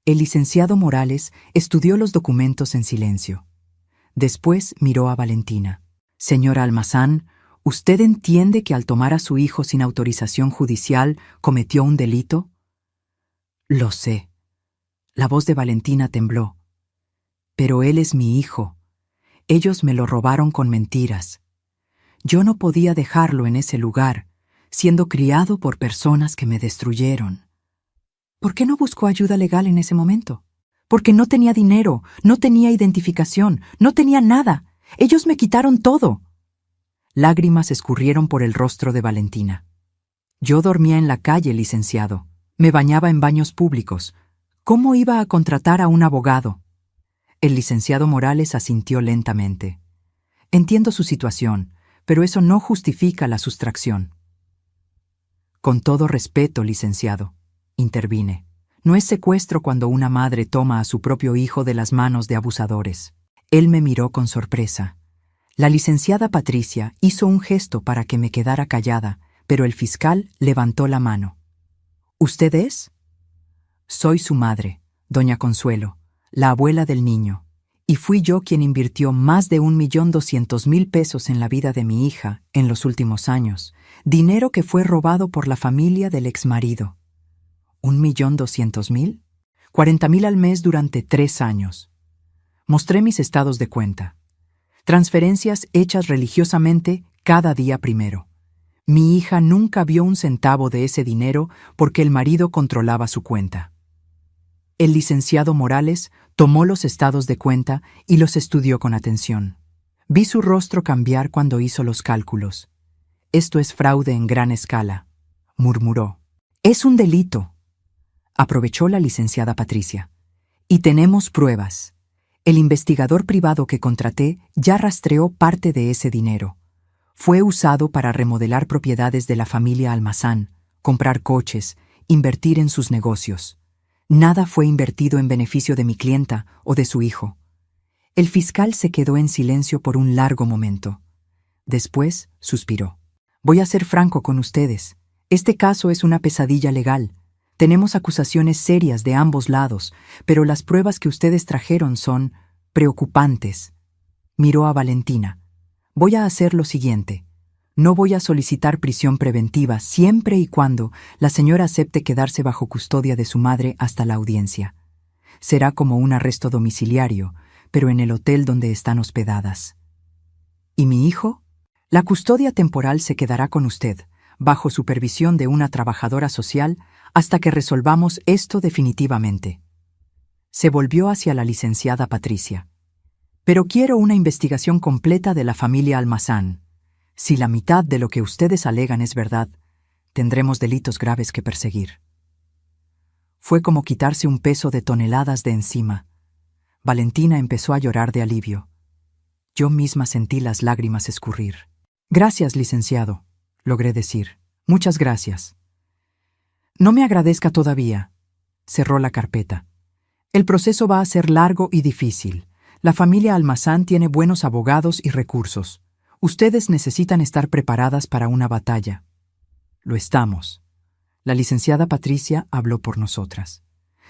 El licenciado Morales estudió los documentos en silencio. Después miró a Valentina. «Señora Almazán, ¿usted entiende que al tomar a su hijo sin autorización judicial cometió un delito?» «Lo sé». La voz de Valentina tembló. «Pero él es mi hijo. Ellos me lo robaron con mentiras. Yo no podía dejarlo en ese lugar, siendo criado por personas que me destruyeron». ¿Por qué no buscó ayuda legal en ese momento? Porque no tenía dinero, no tenía identificación, no tenía nada. Ellos me quitaron todo. Lágrimas escurrieron por el rostro de Valentina. Yo dormía en la calle, licenciado. Me bañaba en baños públicos. ¿Cómo iba a contratar a un abogado? El licenciado Morales asintió lentamente. Entiendo su situación, pero eso no justifica la sustracción. Con todo respeto, licenciado, intervine. No es secuestro cuando una madre toma a su propio hijo de las manos de abusadores. Él me miró con sorpresa. La licenciada Patricia hizo un gesto para que me quedara callada, pero el fiscal levantó la mano. ¿Usted es? Soy su madre, doña Consuelo, la abuela del niño, y fui yo quien invirtió más de 1.200.000 pesos en la vida de mi hija en los últimos años, dinero que fue robado por la familia del exmarido. ¿1.200.000? 40.000 al mes durante 3 años. Mostré mis estados de cuenta. Transferencias hechas religiosamente cada día primero. Mi hija nunca vio un centavo de ese dinero porque el marido controlaba su cuenta. El licenciado Morales tomó los estados de cuenta y los estudió con atención. Vi su rostro cambiar cuando hizo los cálculos. «Esto es fraude en gran escala», murmuró. «Es un delito», aprovechó la licenciada Patricia. «Y tenemos pruebas. El investigador privado que contraté ya rastreó parte de ese dinero. Fue usado para remodelar propiedades de la familia Almazán, comprar coches, invertir en sus negocios. Nada fue invertido en beneficio de mi clienta o de su hijo». El fiscal se quedó en silencio por un largo momento. Después suspiró. «Voy a ser franco con ustedes. Este caso es una pesadilla legal. Tenemos acusaciones serias de ambos lados, pero las pruebas que ustedes trajeron son preocupantes». Miró a Valentina. «Voy a hacer lo siguiente. No voy a solicitar prisión preventiva siempre y cuando la señora acepte quedarse bajo custodia de su madre hasta la audiencia. Será como un arresto domiciliario, pero en el hotel donde están hospedadas». «¿Y mi hijo?» «La custodia temporal se quedará con usted, bajo supervisión de una trabajadora social, hasta que resolvamos esto definitivamente». Se volvió hacia la licenciada Patricia. «Pero quiero una investigación completa de la familia Almazán. Si la mitad de lo que ustedes alegan es verdad, tendremos delitos graves que perseguir». Fue como quitarse un peso de toneladas de encima. Valentina empezó a llorar de alivio. Yo misma sentí las lágrimas escurrir. «Gracias, licenciado», logré decir. «Muchas gracias». «No me agradezca todavía», cerró la carpeta. «El proceso va a ser largo y difícil. La familia Almazán tiene buenos abogados y recursos. Ustedes necesitan estar preparadas para una batalla». «Lo estamos». La licenciada Patricia habló por nosotras.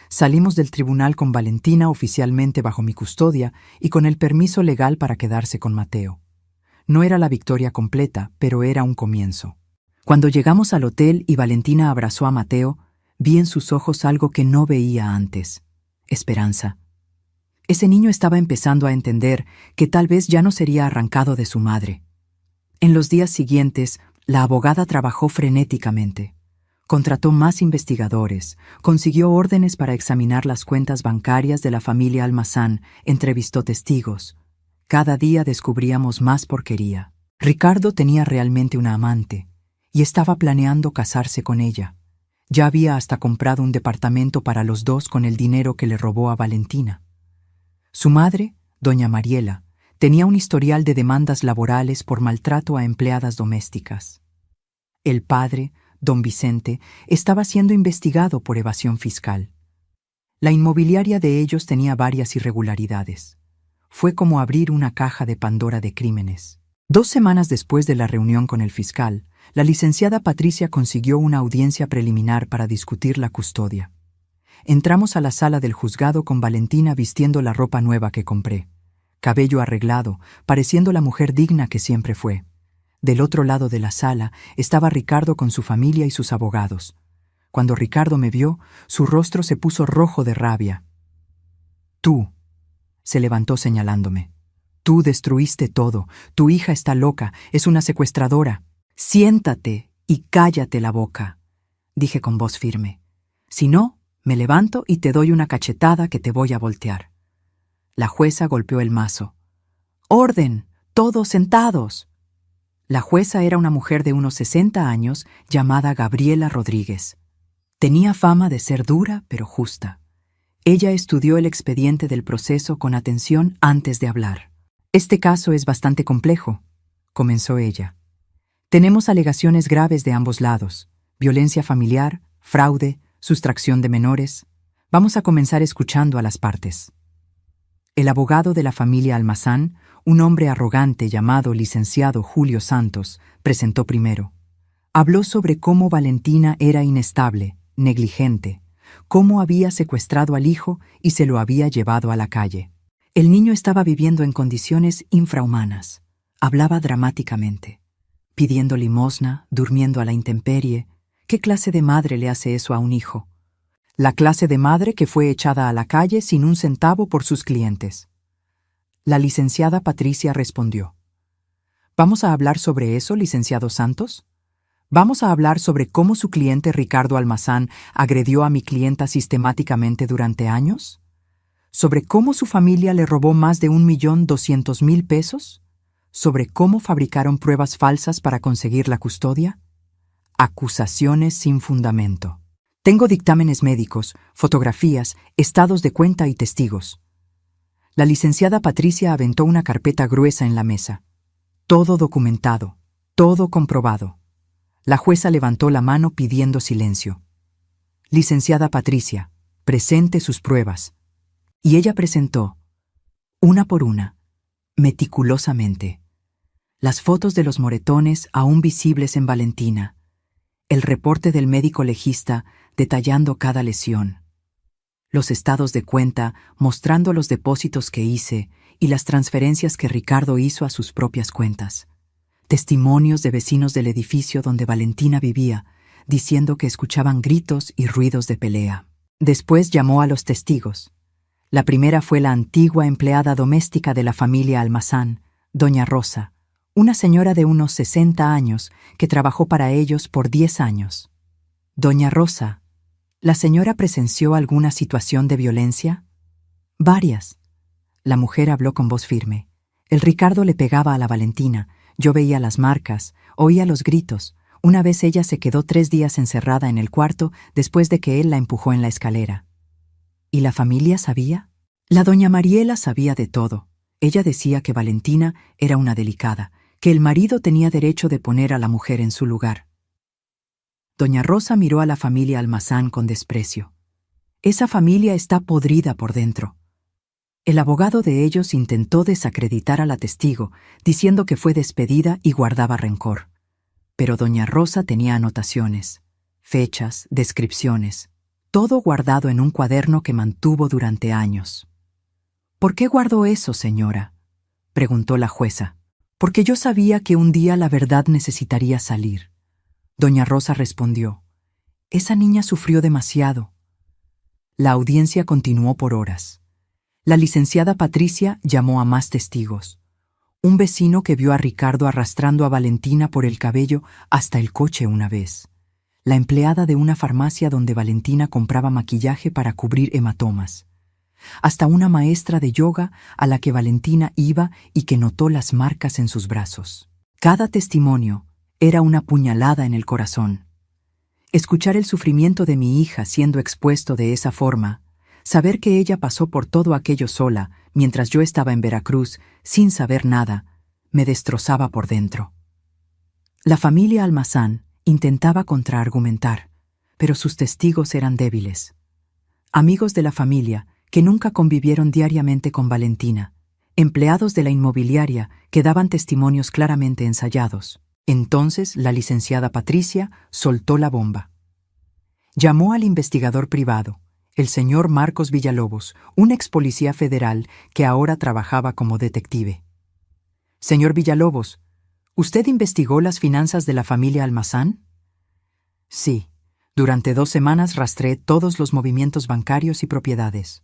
Salimos del tribunal con Valentina oficialmente bajo mi custodia y con el permiso legal para quedarse con Mateo. No era la victoria completa, pero era un comienzo. Cuando llegamos al hotel y Valentina abrazó a Mateo, Vi en sus ojos algo que no veía antes: esperanza. Ese niño estaba empezando a entender que tal vez ya no sería arrancado de su madre. En los días siguientes, la abogada trabajó frenéticamente. Contrató más investigadores, consiguió órdenes para examinar las cuentas bancarias de la familia Almazán, entrevistó testigos. Cada día descubríamos más porquería. Ricardo tenía realmente una amante y estaba planeando casarse con ella. Ya había hasta comprado un departamento para los dos con el dinero que le robó a Valentina. Su madre, doña Mariela, tenía un historial de demandas laborales por maltrato a empleadas domésticas. El padre, don Vicente, estaba siendo investigado por evasión fiscal. La inmobiliaria de ellos tenía varias irregularidades. Fue como abrir una caja de Pandora de crímenes. 2 semanas después de la reunión con el fiscal, la licenciada Patricia consiguió una audiencia preliminar para discutir la custodia. Entramos a la sala del juzgado con Valentina vistiendo la ropa nueva que compré. Cabello arreglado, pareciendo la mujer digna que siempre fue. Del otro lado de la sala estaba Ricardo con su familia y sus abogados. Cuando Ricardo me vio, su rostro se puso rojo de rabia. «Tú», se levantó señalándome. «Tú destruiste todo. Tu hija está loca, es una secuestradora. Siéntate y cállate la boca», dije con voz firme. «Si no, me levanto y te doy una cachetada que te voy a voltear». La jueza golpeó el mazo. «¡Orden! ¡Todos sentados!». La jueza era una mujer de unos 60 años llamada Gabriela Rodríguez. Tenía fama de ser dura pero justa. Ella estudió el expediente del proceso con atención antes de hablar. «Este caso es bastante complejo», comenzó ella. «Tenemos alegaciones graves de ambos lados: violencia familiar, fraude, sustracción de menores. Vamos a comenzar escuchando a las partes». El abogado de la familia Almazán, un hombre arrogante llamado licenciado Julio Santos, presentó primero. Habló sobre cómo Valentina era inestable, negligente, cómo había secuestrado al hijo y se lo había llevado a la calle. El niño estaba viviendo en condiciones infrahumanas. Hablaba dramáticamente, pidiendo limosna, durmiendo a la intemperie. ¿Qué clase de madre le hace eso a un hijo? La clase de madre que fue echada a la calle sin un centavo por sus clientes. La licenciada Patricia respondió. «¿Vamos a hablar sobre eso, licenciado Santos? ¿Vamos a hablar sobre cómo su cliente Ricardo Almazán agredió a mi clienta sistemáticamente durante años? ¿Sobre cómo su familia le robó más de 1.200.000 pesos? ¿Sobre cómo fabricaron pruebas falsas para conseguir la custodia? Acusaciones sin fundamento. Tengo dictámenes médicos, fotografías, estados de cuenta y testigos». La licenciada Patricia aventó una carpeta gruesa en la mesa. Todo documentado, todo comprobado. La jueza levantó la mano pidiendo silencio. «Licenciada Patricia, presente sus pruebas». Y ella presentó, una por una, meticulosamente, las fotos de los moretones aún visibles en Valentina, el reporte del médico legista detallando cada lesión, los estados de cuenta mostrando los depósitos que hice y las transferencias que Ricardo hizo a sus propias cuentas, testimonios de vecinos del edificio donde Valentina vivía, diciendo que escuchaban gritos y ruidos de pelea. Después llamó a los testigos. La primera fue la antigua empleada doméstica de la familia Almazán, doña Rosa, una señora de unos 60 años que trabajó para ellos por 10 años. «Doña Rosa, ¿la señora presenció alguna situación de violencia?» «Varias». La mujer habló con voz firme. «El Ricardo le pegaba a la Valentina. Yo veía las marcas, oía los gritos. Una vez ella se quedó 3 días encerrada en el cuarto después de que él la empujó en la escalera». ¿Y la familia sabía? La doña Mariela sabía de todo. Ella decía que Valentina era una delicada, que el marido tenía derecho de poner a la mujer en su lugar. Doña Rosa miró a la familia Almazán con desprecio. Esa familia está podrida por dentro. El abogado de ellos intentó desacreditar a la testigo, diciendo que fue despedida y guardaba rencor. Pero doña Rosa tenía anotaciones, fechas, descripciones, todo guardado en un cuaderno que mantuvo durante años. «¿Por qué guardó eso, señora?», preguntó la jueza. «Porque yo sabía que un día la verdad necesitaría salir». Doña Rosa respondió. Esa niña sufrió demasiado. La audiencia continuó por horas. La licenciada Patricia llamó a más testigos. Un vecino que vio a Ricardo arrastrando a Valentina por el cabello hasta el coche una vez. La empleada de una farmacia donde Valentina compraba maquillaje para cubrir hematomas. Hasta una maestra de yoga a la que Valentina iba y que notó las marcas en sus brazos. Cada testimonio era una puñalada en el corazón. Escuchar el sufrimiento de mi hija siendo expuesto de esa forma, saber que ella pasó por todo aquello sola mientras yo estaba en Veracruz sin saber nada, me destrozaba por dentro. La familia Almazán intentaba contraargumentar, pero sus testigos eran débiles. Amigos de la familia que nunca convivieron diariamente con Valentina, empleados de la inmobiliaria que daban testimonios claramente ensayados. Entonces la licenciada Patricia soltó la bomba. Llamó al investigador privado, el señor Marcos Villalobos, un ex policía federal que ahora trabajaba como detective. Señor Villalobos, ¿usted investigó las finanzas de la familia Almazán? Sí, durante 2 semanas rastreé todos los movimientos bancarios y propiedades.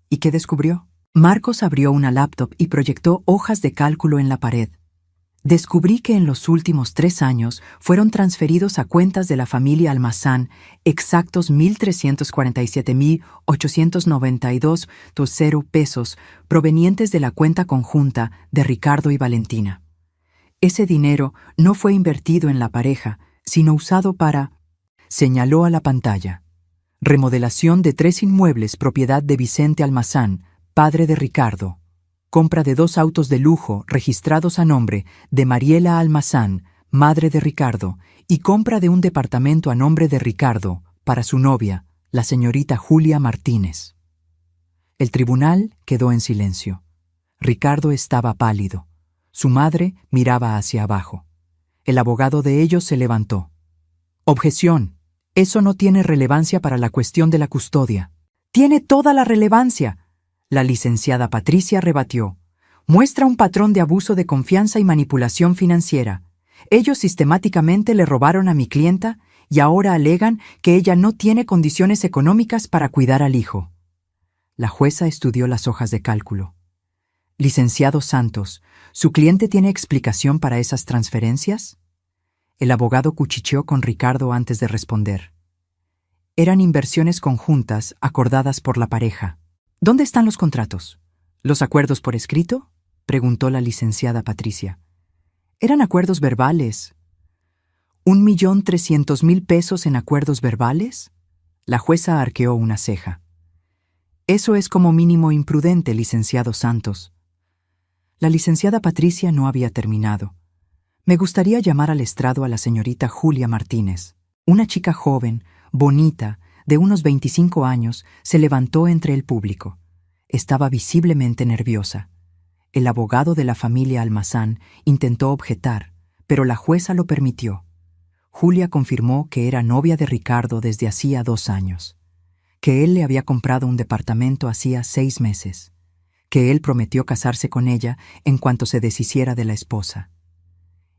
¿Y qué descubrió? Marcos abrió una laptop y proyectó hojas de cálculo en la pared. Descubrí que en los últimos 3 años fueron transferidos a cuentas de la familia Almazán exactos 1,347,892,0 pesos provenientes de la cuenta conjunta de Ricardo y Valentina. Ese dinero no fue invertido en la pareja, sino usado para, señaló a la pantalla, remodelación de 3 inmuebles propiedad de Vicente Almazán, padre de Ricardo. Compra de 2 autos de lujo registrados a nombre de Mariela Almazán, madre de Ricardo, y compra de un departamento a nombre de Ricardo para su novia, la señorita Julia Martínez. El tribunal quedó en silencio. Ricardo estaba pálido. Su madre miraba hacia abajo. El abogado de ellos se levantó. Objeción. Eso no tiene relevancia para la cuestión de la custodia. Tiene toda la relevancia. La licenciada Patricia rebatió. Muestra un patrón de abuso de confianza y manipulación financiera. Ellos sistemáticamente le robaron a mi clienta y ahora alegan que ella no tiene condiciones económicas para cuidar al hijo. La jueza estudió las hojas de cálculo. Licenciado Santos, ¿su cliente tiene explicación para esas transferencias? El abogado cuchicheó con Ricardo antes de responder. Eran inversiones conjuntas acordadas por la pareja. ¿Dónde están los contratos? ¿Los acuerdos por escrito? Preguntó la licenciada Patricia. Eran acuerdos verbales. ¿1,300,000 pesos en acuerdos verbales? La jueza arqueó una ceja. Eso es como mínimo imprudente, licenciado Santos. La licenciada Patricia no había terminado. Me gustaría llamar al estrado a la señorita Julia Martínez. Una chica joven, bonita, de unos 25 años, se levantó entre el público. Estaba visiblemente nerviosa. El abogado de la familia Almazán intentó objetar, pero la jueza lo permitió. Julia confirmó que era novia de Ricardo desde hacía 2 años, que él le había comprado un departamento hacía 6 meses, que él prometió casarse con ella en cuanto se deshiciera de la esposa.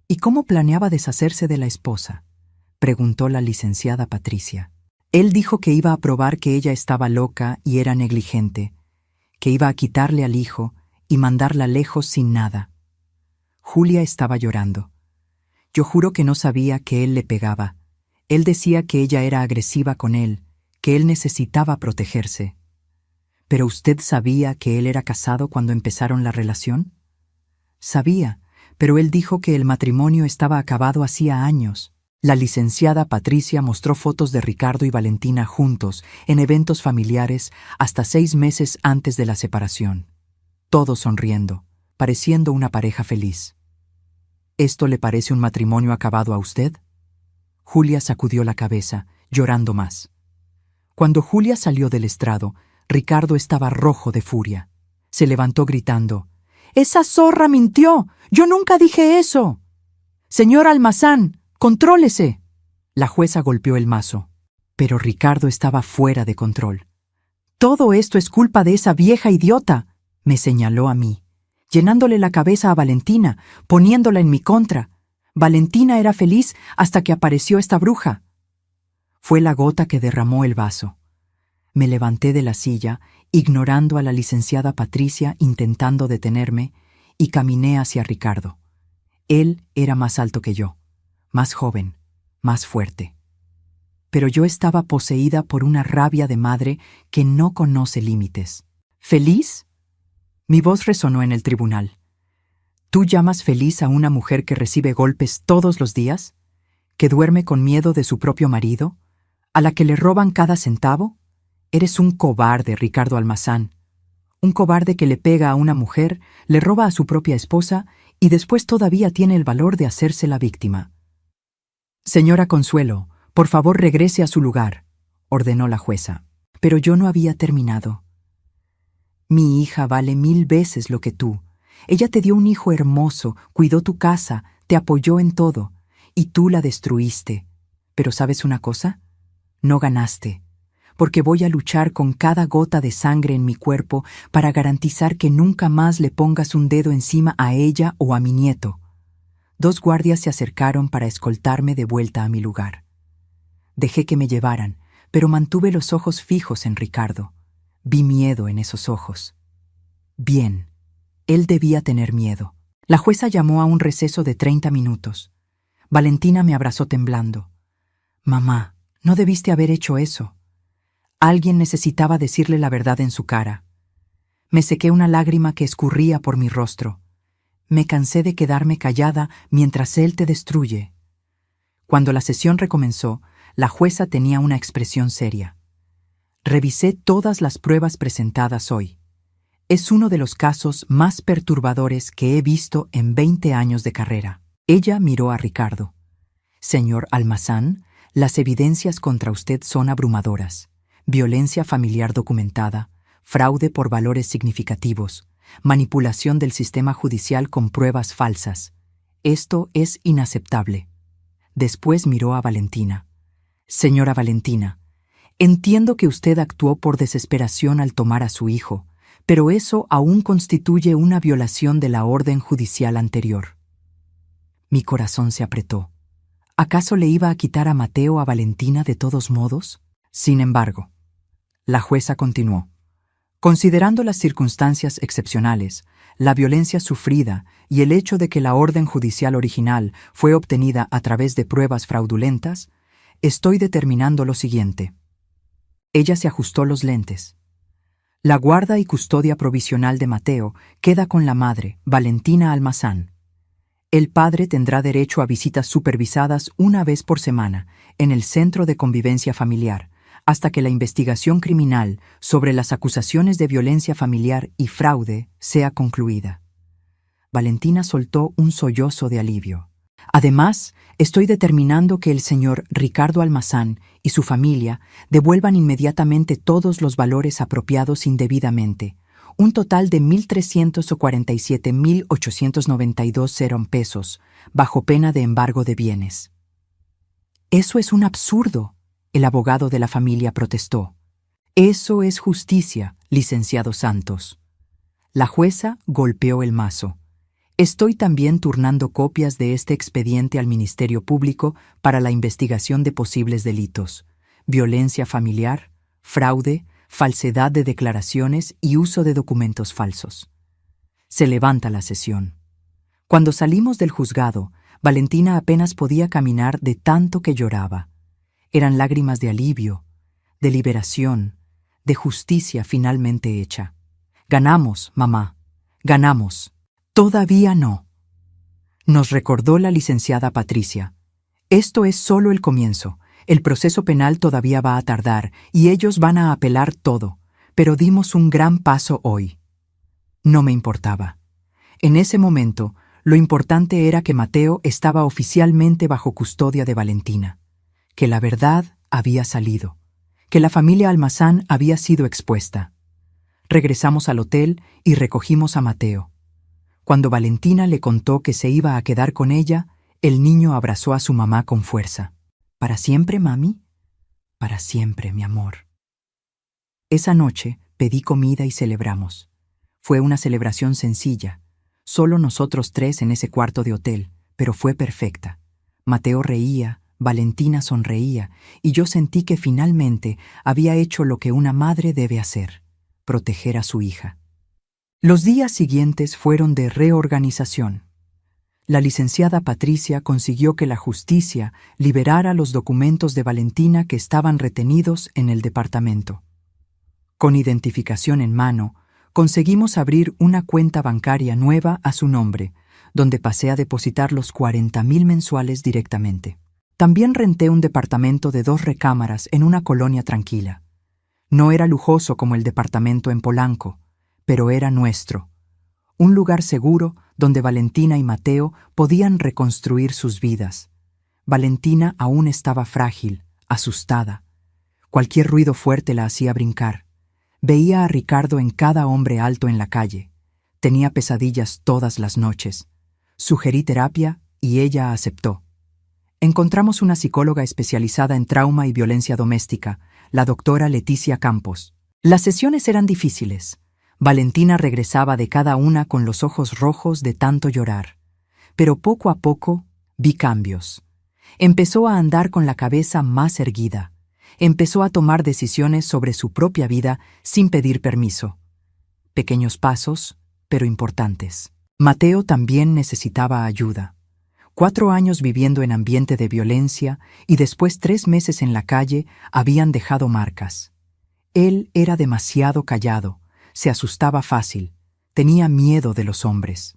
¿Y cómo planeaba deshacerse de la esposa?, preguntó la licenciada Patricia. Él dijo que iba a probar que ella estaba loca y era negligente, que iba a quitarle al hijo y mandarla lejos sin nada. Julia estaba llorando. Yo juro que no sabía que él le pegaba. Él decía que ella era agresiva con él, que él necesitaba protegerse. ¿Pero usted sabía que él era casado cuando empezaron la relación? Sabía, pero él dijo que el matrimonio estaba acabado hacía años. La licenciada Patricia mostró fotos de Ricardo y Valentina juntos en eventos familiares hasta 6 meses antes de la separación. Todos sonriendo, pareciendo una pareja feliz. ¿Esto le parece un matrimonio acabado a usted? Julia sacudió la cabeza, llorando más. Cuando Julia salió del estrado, Ricardo estaba rojo de furia. Se levantó gritando: «¡Esa zorra mintió! ¡Yo nunca dije eso! Señor Almazán, ¡contrólese!». La jueza golpeó el mazo, pero Ricardo estaba fuera de control. «Todo esto es culpa de esa vieja idiota», me señaló a mí, llenándole la cabeza a Valentina, poniéndola en mi contra. Valentina era feliz hasta que apareció esta bruja. Fue la gota que derramó el vaso. Me levanté de la silla, ignorando a la licenciada Patricia intentando detenerme, y caminé hacia Ricardo. Él era más alto que yo, más joven, más fuerte. Pero yo estaba poseída por una rabia de madre que no conoce límites. ¿Feliz? Mi voz resonó en el tribunal. ¿Tú llamas feliz a una mujer que recibe golpes todos los días? ¿Que duerme con miedo de su propio marido? ¿A la que le roban cada centavo? Eres un cobarde, Ricardo Almazán. Un cobarde que le pega a una mujer, le roba a su propia esposa y después todavía tiene el valor de hacerse la víctima. Señora Consuelo, por favor regrese a su lugar, ordenó la jueza. Pero yo no había terminado. Mi hija vale 1000 veces lo que tú. Ella te dio un hijo hermoso, cuidó tu casa, te apoyó en todo, y tú la destruiste. Pero ¿sabes una cosa? No ganaste, porque voy a luchar con cada gota de sangre en mi cuerpo para garantizar que nunca más le pongas un dedo encima a ella o a mi nieto. 2 guardias se acercaron para escoltarme de vuelta a mi lugar. Dejé que me llevaran, pero mantuve los ojos fijos en Ricardo. Vi miedo en esos ojos. Bien, él debía tener miedo. La jueza llamó a un receso de 30 minutos. Valentina me abrazó temblando. Mamá, no debiste haber hecho eso. Alguien necesitaba decirle la verdad en su cara. Me sequé una lágrima que escurría por mi rostro. Me cansé de quedarme callada mientras él te destruye. Cuando la sesión recomenzó, la jueza tenía una expresión seria. Revisé todas las pruebas presentadas hoy. Es uno de los casos más perturbadores que he visto en 20 años de carrera. Ella miró a Ricardo. Señor Almazán, las evidencias contra usted son abrumadoras. Violencia familiar documentada, fraude por valores significativos, manipulación del sistema judicial con pruebas falsas. Esto es inaceptable. Después miró a Valentina. Señora Valentina, entiendo que usted actuó por desesperación al tomar a su hijo, pero eso aún constituye una violación de la orden judicial anterior. Mi corazón se apretó. ¿Acaso le iba a quitar a Mateo a Valentina de todos modos? Sin embargo, la jueza continuó. Considerando las circunstancias excepcionales, la violencia sufrida y el hecho de que la orden judicial original fue obtenida a través de pruebas fraudulentas, estoy determinando lo siguiente. Ella se ajustó los lentes. La guarda y custodia provisional de Mateo queda con la madre, Valentina Almazán. El padre tendrá derecho a visitas supervisadas una vez por semana en el Centro de Convivencia Familiar, hasta que la investigación criminal sobre las acusaciones de violencia familiar y fraude sea concluida. Valentina soltó un sollozo de alivio. Además, estoy determinando que el señor Ricardo Almazán y su familia devuelvan inmediatamente todos los valores apropiados indebidamente, un total de 1,347,892 pesos, bajo pena de embargo de bienes. Eso es un absurdo, el abogado de la familia protestó. Eso es justicia, licenciado Santos. La jueza golpeó el mazo. Estoy también turnando copias de este expediente al Ministerio Público para la investigación de posibles delitos: violencia familiar, fraude, falsedad de declaraciones y uso de documentos falsos. Se levanta la sesión. Cuando salimos del juzgado, Valentina apenas podía caminar de tanto que lloraba. Eran lágrimas de alivio, de liberación, de justicia finalmente hecha. Ganamos, mamá, ganamos. Todavía no. Nos recordó la licenciada Patricia. Esto es solo el comienzo. El proceso penal todavía va a tardar y ellos van a apelar todo, pero dimos un gran paso hoy. No me importaba. En ese momento, lo importante era que Mateo estaba oficialmente bajo custodia de Valentina, que la verdad había salido, que la familia Almazán había sido expuesta. Regresamos al hotel y recogimos a Mateo. Cuando Valentina le contó que se iba a quedar con ella, el niño abrazó a su mamá con fuerza. ¿Para siempre, mami? Para siempre, mi amor. Esa noche pedí comida y celebramos. Fue una celebración sencilla, solo nosotros 3 en ese cuarto de hotel, pero fue perfecta. Mateo reía, Valentina sonreía y yo sentí que finalmente había hecho lo que una madre debe hacer: proteger a su hija. Los días siguientes fueron de reorganización. La licenciada Patricia consiguió que la justicia liberara los documentos de Valentina que estaban retenidos en el departamento. Con identificación en mano, conseguimos abrir una cuenta bancaria nueva a su nombre, donde pasé a depositar los 40.000 mensuales directamente. También renté un departamento de 2 recámaras en una colonia tranquila. No era lujoso como el departamento en Polanco, pero era nuestro. Un lugar seguro donde Valentina y Mateo podían reconstruir sus vidas. Valentina aún estaba frágil, asustada. Cualquier ruido fuerte la hacía brincar. Veía a Ricardo en cada hombre alto en la calle. Tenía pesadillas todas las noches. Sugerí terapia y ella aceptó. Encontramos una psicóloga especializada en trauma y violencia doméstica, la doctora Leticia Campos. Las sesiones eran difíciles. Valentina regresaba de cada una con los ojos rojos de tanto llorar. Pero poco a poco vi cambios. Empezó a andar con la cabeza más erguida. Empezó a tomar decisiones sobre su propia vida sin pedir permiso. Pequeños pasos, pero importantes. Mateo también necesitaba ayuda. 4 años viviendo en ambiente de violencia y después 3 meses en la calle habían dejado marcas. Él era demasiado callado. Se asustaba fácil, tenía miedo de los hombres.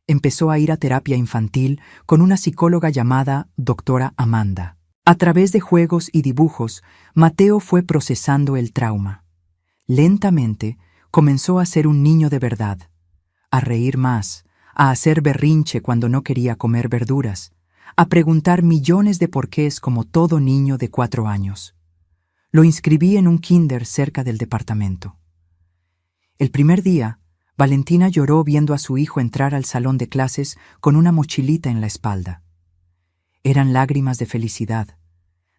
Empezó a ir a terapia infantil con una psicóloga llamada doctora Amanda. A través de juegos y dibujos, Mateo fue procesando el trauma. Lentamente, comenzó a ser un niño de verdad, a reír más, a hacer berrinche cuando no quería comer verduras, a preguntar millones de porqués como todo niño de 4 años. Lo inscribí en un kinder cerca del departamento. El primer día, Valentina lloró viendo a su hijo entrar al salón de clases con una mochilita en la espalda. Eran lágrimas de felicidad,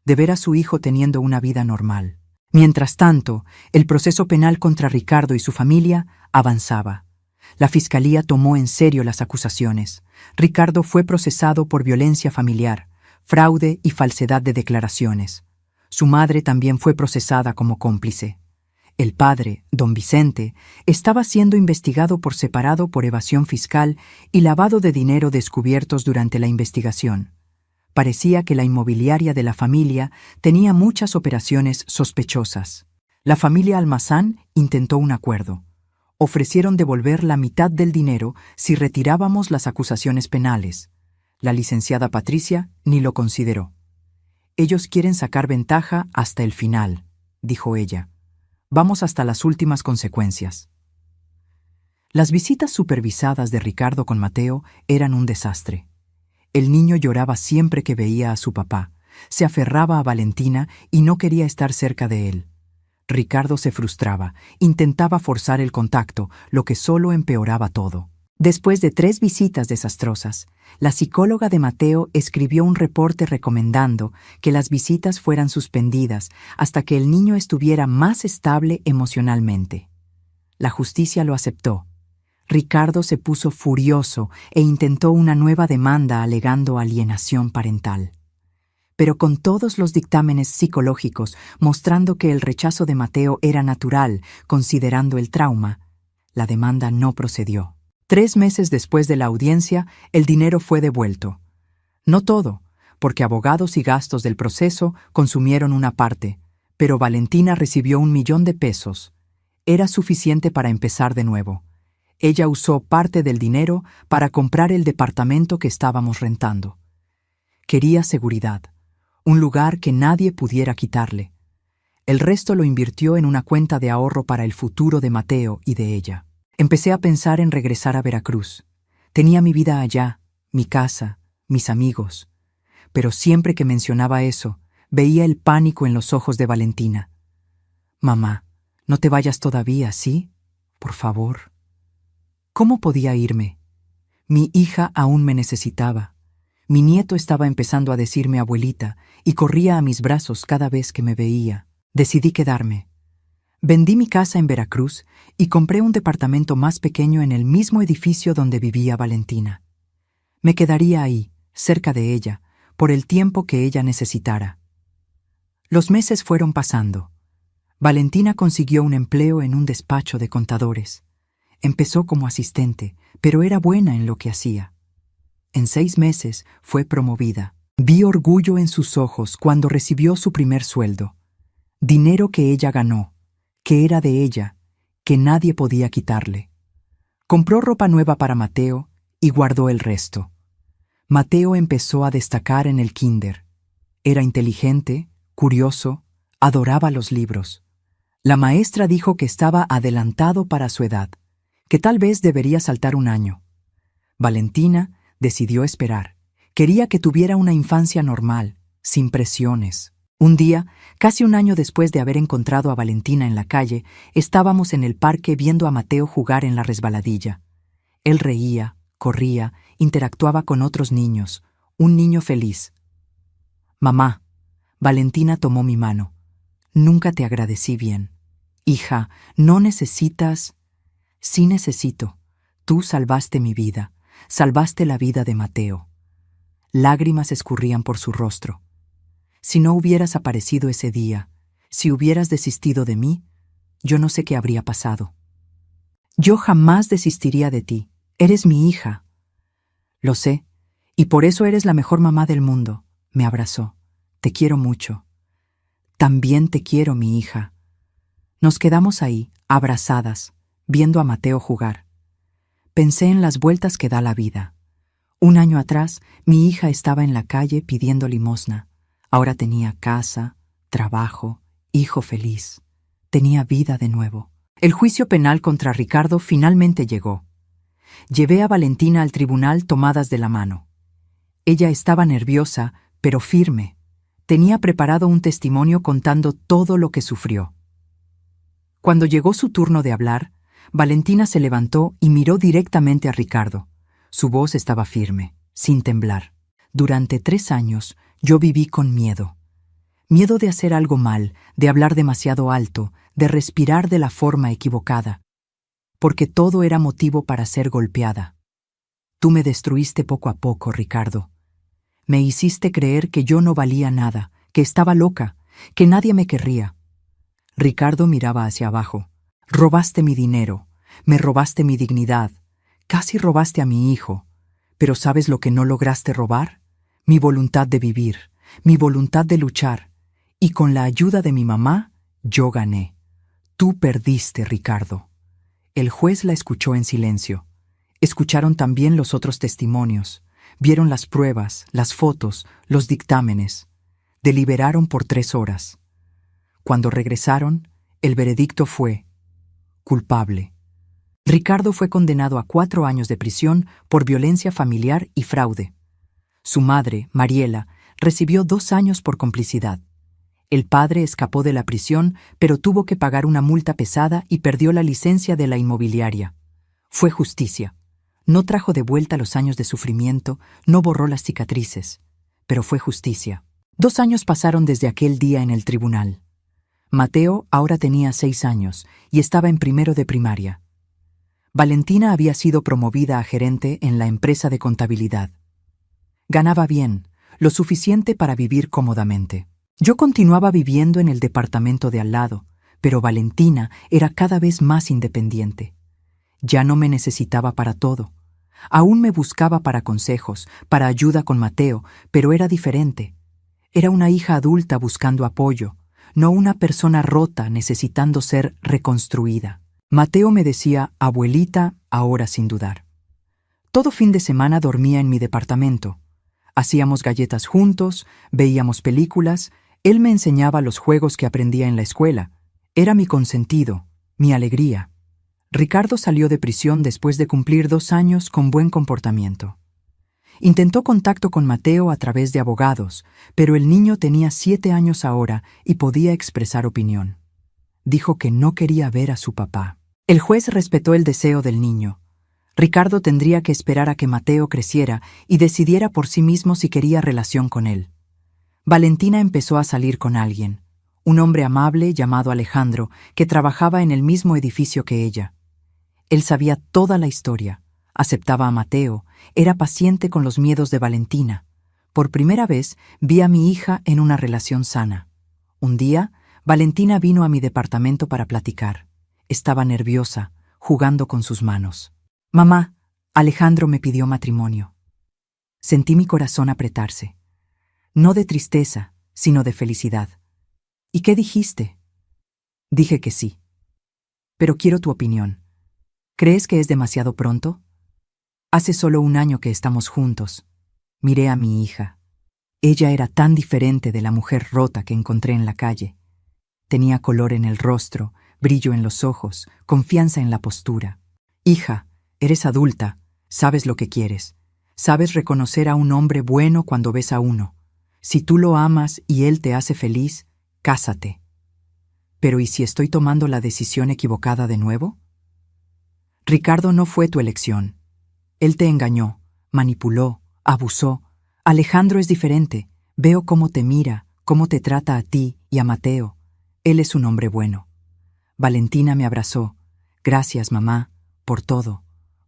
de ver a su hijo teniendo una vida normal. Mientras tanto, el proceso penal contra Ricardo y su familia avanzaba. La fiscalía tomó en serio las acusaciones. Ricardo fue procesado por violencia familiar, fraude y falsedad de declaraciones. Su madre también fue procesada como cómplice. El padre, don Vicente, estaba siendo investigado por separado por evasión fiscal y lavado de dinero descubiertos durante la investigación. Parecía que la inmobiliaria de la familia tenía muchas operaciones sospechosas. La familia Almazán intentó un acuerdo. Ofrecieron devolver la mitad del dinero si retirábamos las acusaciones penales. La licenciada Patricia ni lo consideró. «Ellos quieren sacar ventaja hasta el final», dijo ella. «Vamos hasta las últimas consecuencias». Las visitas supervisadas de Ricardo con Mateo eran un desastre. El niño lloraba siempre que veía a su papá, se aferraba a Valentina y no quería estar cerca de él. Ricardo se frustraba, intentaba forzar el contacto, lo que solo empeoraba todo. Después de 3 visitas desastrosas, la psicóloga de Mateo escribió un reporte recomendando que las visitas fueran suspendidas hasta que el niño estuviera más estable emocionalmente. La justicia lo aceptó. Ricardo se puso furioso e intentó una nueva demanda alegando alienación parental. Pero con todos los dictámenes psicológicos mostrando que el rechazo de Mateo era natural, considerando el trauma, la demanda no procedió. 3 meses después de la audiencia, el dinero fue devuelto. No todo, porque abogados y gastos del proceso consumieron una parte, pero Valentina recibió 1.000.000 de pesos. Era suficiente para empezar de nuevo. Ella usó parte del dinero para comprar el departamento que estábamos rentando. Quería seguridad, un lugar que nadie pudiera quitarle. El resto lo invirtió en una cuenta de ahorro para el futuro de Mateo y de ella. Empecé a pensar en regresar a Veracruz. Tenía mi vida allá, mi casa, mis amigos. Pero siempre que mencionaba eso, veía el pánico en los ojos de Valentina. «Mamá, no te vayas todavía, ¿sí? Por favor». ¿Cómo podía irme? Mi hija aún me necesitaba. Mi nieto estaba empezando a decirme abuelita y corría a mis brazos cada vez que me veía. Decidí quedarme. Vendí mi casa en Veracruz y compré un departamento más pequeño en el mismo edificio donde vivía Valentina. Me quedaría ahí, cerca de ella, por el tiempo que ella necesitara. Los meses fueron pasando. Valentina consiguió un empleo en un despacho de contadores. Empezó como asistente, pero era buena en lo que hacía. En 6 meses fue promovida. Vi orgullo en sus ojos cuando recibió su primer sueldo. Dinero que ella ganó, que era de ella, que nadie podía quitarle. Compró ropa nueva para Mateo y guardó el resto. Mateo empezó a destacar en el kinder. Era inteligente, curioso, adoraba los libros. La maestra dijo que estaba adelantado para su edad, que tal vez debería saltar un año. Valentina decidió esperar. Quería que tuviera una infancia normal, sin presiones. Un día, casi un año después de haber encontrado a Valentina en la calle, estábamos en el parque viendo a Mateo jugar en la resbaladilla. Él reía, corría, interactuaba con otros niños, un niño feliz. «Mamá», Valentina tomó mi mano. «Nunca te agradecí bien. Hija, no necesitas...» «Sí necesito. Tú salvaste mi vida, salvaste la vida de Mateo». Lágrimas escurrían por su rostro. «Si no hubieras aparecido ese día, si hubieras desistido de mí, yo no sé qué habría pasado». «Yo jamás desistiría de ti. Eres mi hija». «Lo sé, y por eso eres la mejor mamá del mundo», me abrazó. «Te quiero mucho». «También te quiero, mi hija». Nos quedamos ahí, abrazadas, viendo a Mateo jugar. Pensé en las vueltas que da la vida. Un año atrás, mi hija estaba en la calle pidiendo limosna. Ahora tenía casa, trabajo, hijo feliz. Tenía vida de nuevo. El juicio penal contra Ricardo finalmente llegó. Llevé a Valentina al tribunal tomadas de la mano. Ella estaba nerviosa, pero firme. Tenía preparado un testimonio contando todo lo que sufrió. Cuando llegó su turno de hablar, Valentina se levantó y miró directamente a Ricardo. Su voz estaba firme, sin temblar. Durante 3 años yo viví con miedo. Miedo de hacer algo mal, de hablar demasiado alto, de respirar de la forma equivocada. Porque todo era motivo para ser golpeada. Tú me destruiste poco a poco, Ricardo. Me hiciste creer que yo no valía nada, que estaba loca, que nadie me querría. Ricardo miraba hacia abajo. Robaste mi dinero, me robaste mi dignidad, casi robaste a mi hijo. Pero ¿sabes lo que no lograste robar? Mi voluntad de vivir, mi voluntad de luchar. Y con la ayuda de mi mamá, yo gané. Tú perdiste, Ricardo. El juez la escuchó en silencio. Escucharon también los otros testimonios. Vieron las pruebas, las fotos, los dictámenes. Deliberaron por 3 horas. Cuando regresaron, el veredicto fue culpable. Ricardo fue condenado a 4 años de prisión por violencia familiar y fraude. Su madre, Mariela, recibió 2 años por complicidad. El padre escapó de la prisión, pero tuvo que pagar una multa pesada y perdió la licencia de la inmobiliaria. Fue justicia. No trajo de vuelta los años de sufrimiento, no borró las cicatrices, pero fue justicia. 2 años pasaron desde aquel día en el tribunal. Mateo ahora tenía 6 años y estaba en primero de primaria. Valentina había sido promovida a gerente en la empresa de contabilidad. Ganaba bien, lo suficiente para vivir cómodamente. Yo continuaba viviendo en el departamento de al lado, pero Valentina era cada vez más independiente. Ya no me necesitaba para todo. Aún me buscaba para consejos, para ayuda con Mateo, pero era diferente. Era una hija adulta buscando apoyo, no una persona rota necesitando ser reconstruida. Mateo me decía abuelita ahora sin dudar. Todo fin de semana dormía en mi departamento. Hacíamos galletas juntos, veíamos películas, él me enseñaba los juegos que aprendía en la escuela. Era mi consentido, mi alegría. Ricardo salió de prisión después de cumplir 2 años con buen comportamiento. Intentó contacto con Mateo a través de abogados, pero el niño tenía 7 años ahora y podía expresar opinión. Dijo que no quería ver a su papá. El juez respetó el deseo del niño. Ricardo tendría que esperar a que Mateo creciera y decidiera por sí mismo si quería relación con él. Valentina empezó a salir con alguien, un hombre amable llamado Alejandro, que trabajaba en el mismo edificio que ella. Él sabía toda la historia, aceptaba a Mateo, era paciente con los miedos de Valentina. Por primera vez vi a mi hija en una relación sana. Un día, Valentina vino a mi departamento para platicar. Estaba nerviosa, jugando con sus manos. «Mamá, Alejandro me pidió matrimonio». Sentí mi corazón apretarse. No de tristeza, sino de felicidad. «¿Y qué dijiste?» Dije que sí. «Pero quiero tu opinión. ¿Crees que es demasiado pronto?» Hace solo 1 año que estamos juntos. Miré a mi hija. Ella era tan diferente de la mujer rota que encontré en la calle. Tenía color en el rostro, brillo en los ojos, confianza en la postura. «Hija, eres adulta, sabes lo que quieres. Sabes reconocer a un hombre bueno cuando ves a uno. Si tú lo amas y él te hace feliz, cásate». «Pero ¿y si estoy tomando la decisión equivocada de nuevo?» «Ricardo no fue tu elección. Él te engañó, manipuló, abusó. Alejandro es diferente. Veo cómo te mira, cómo te trata a ti y a Mateo. Él es un hombre bueno». Valentina me abrazó. «Gracias, mamá, por todo,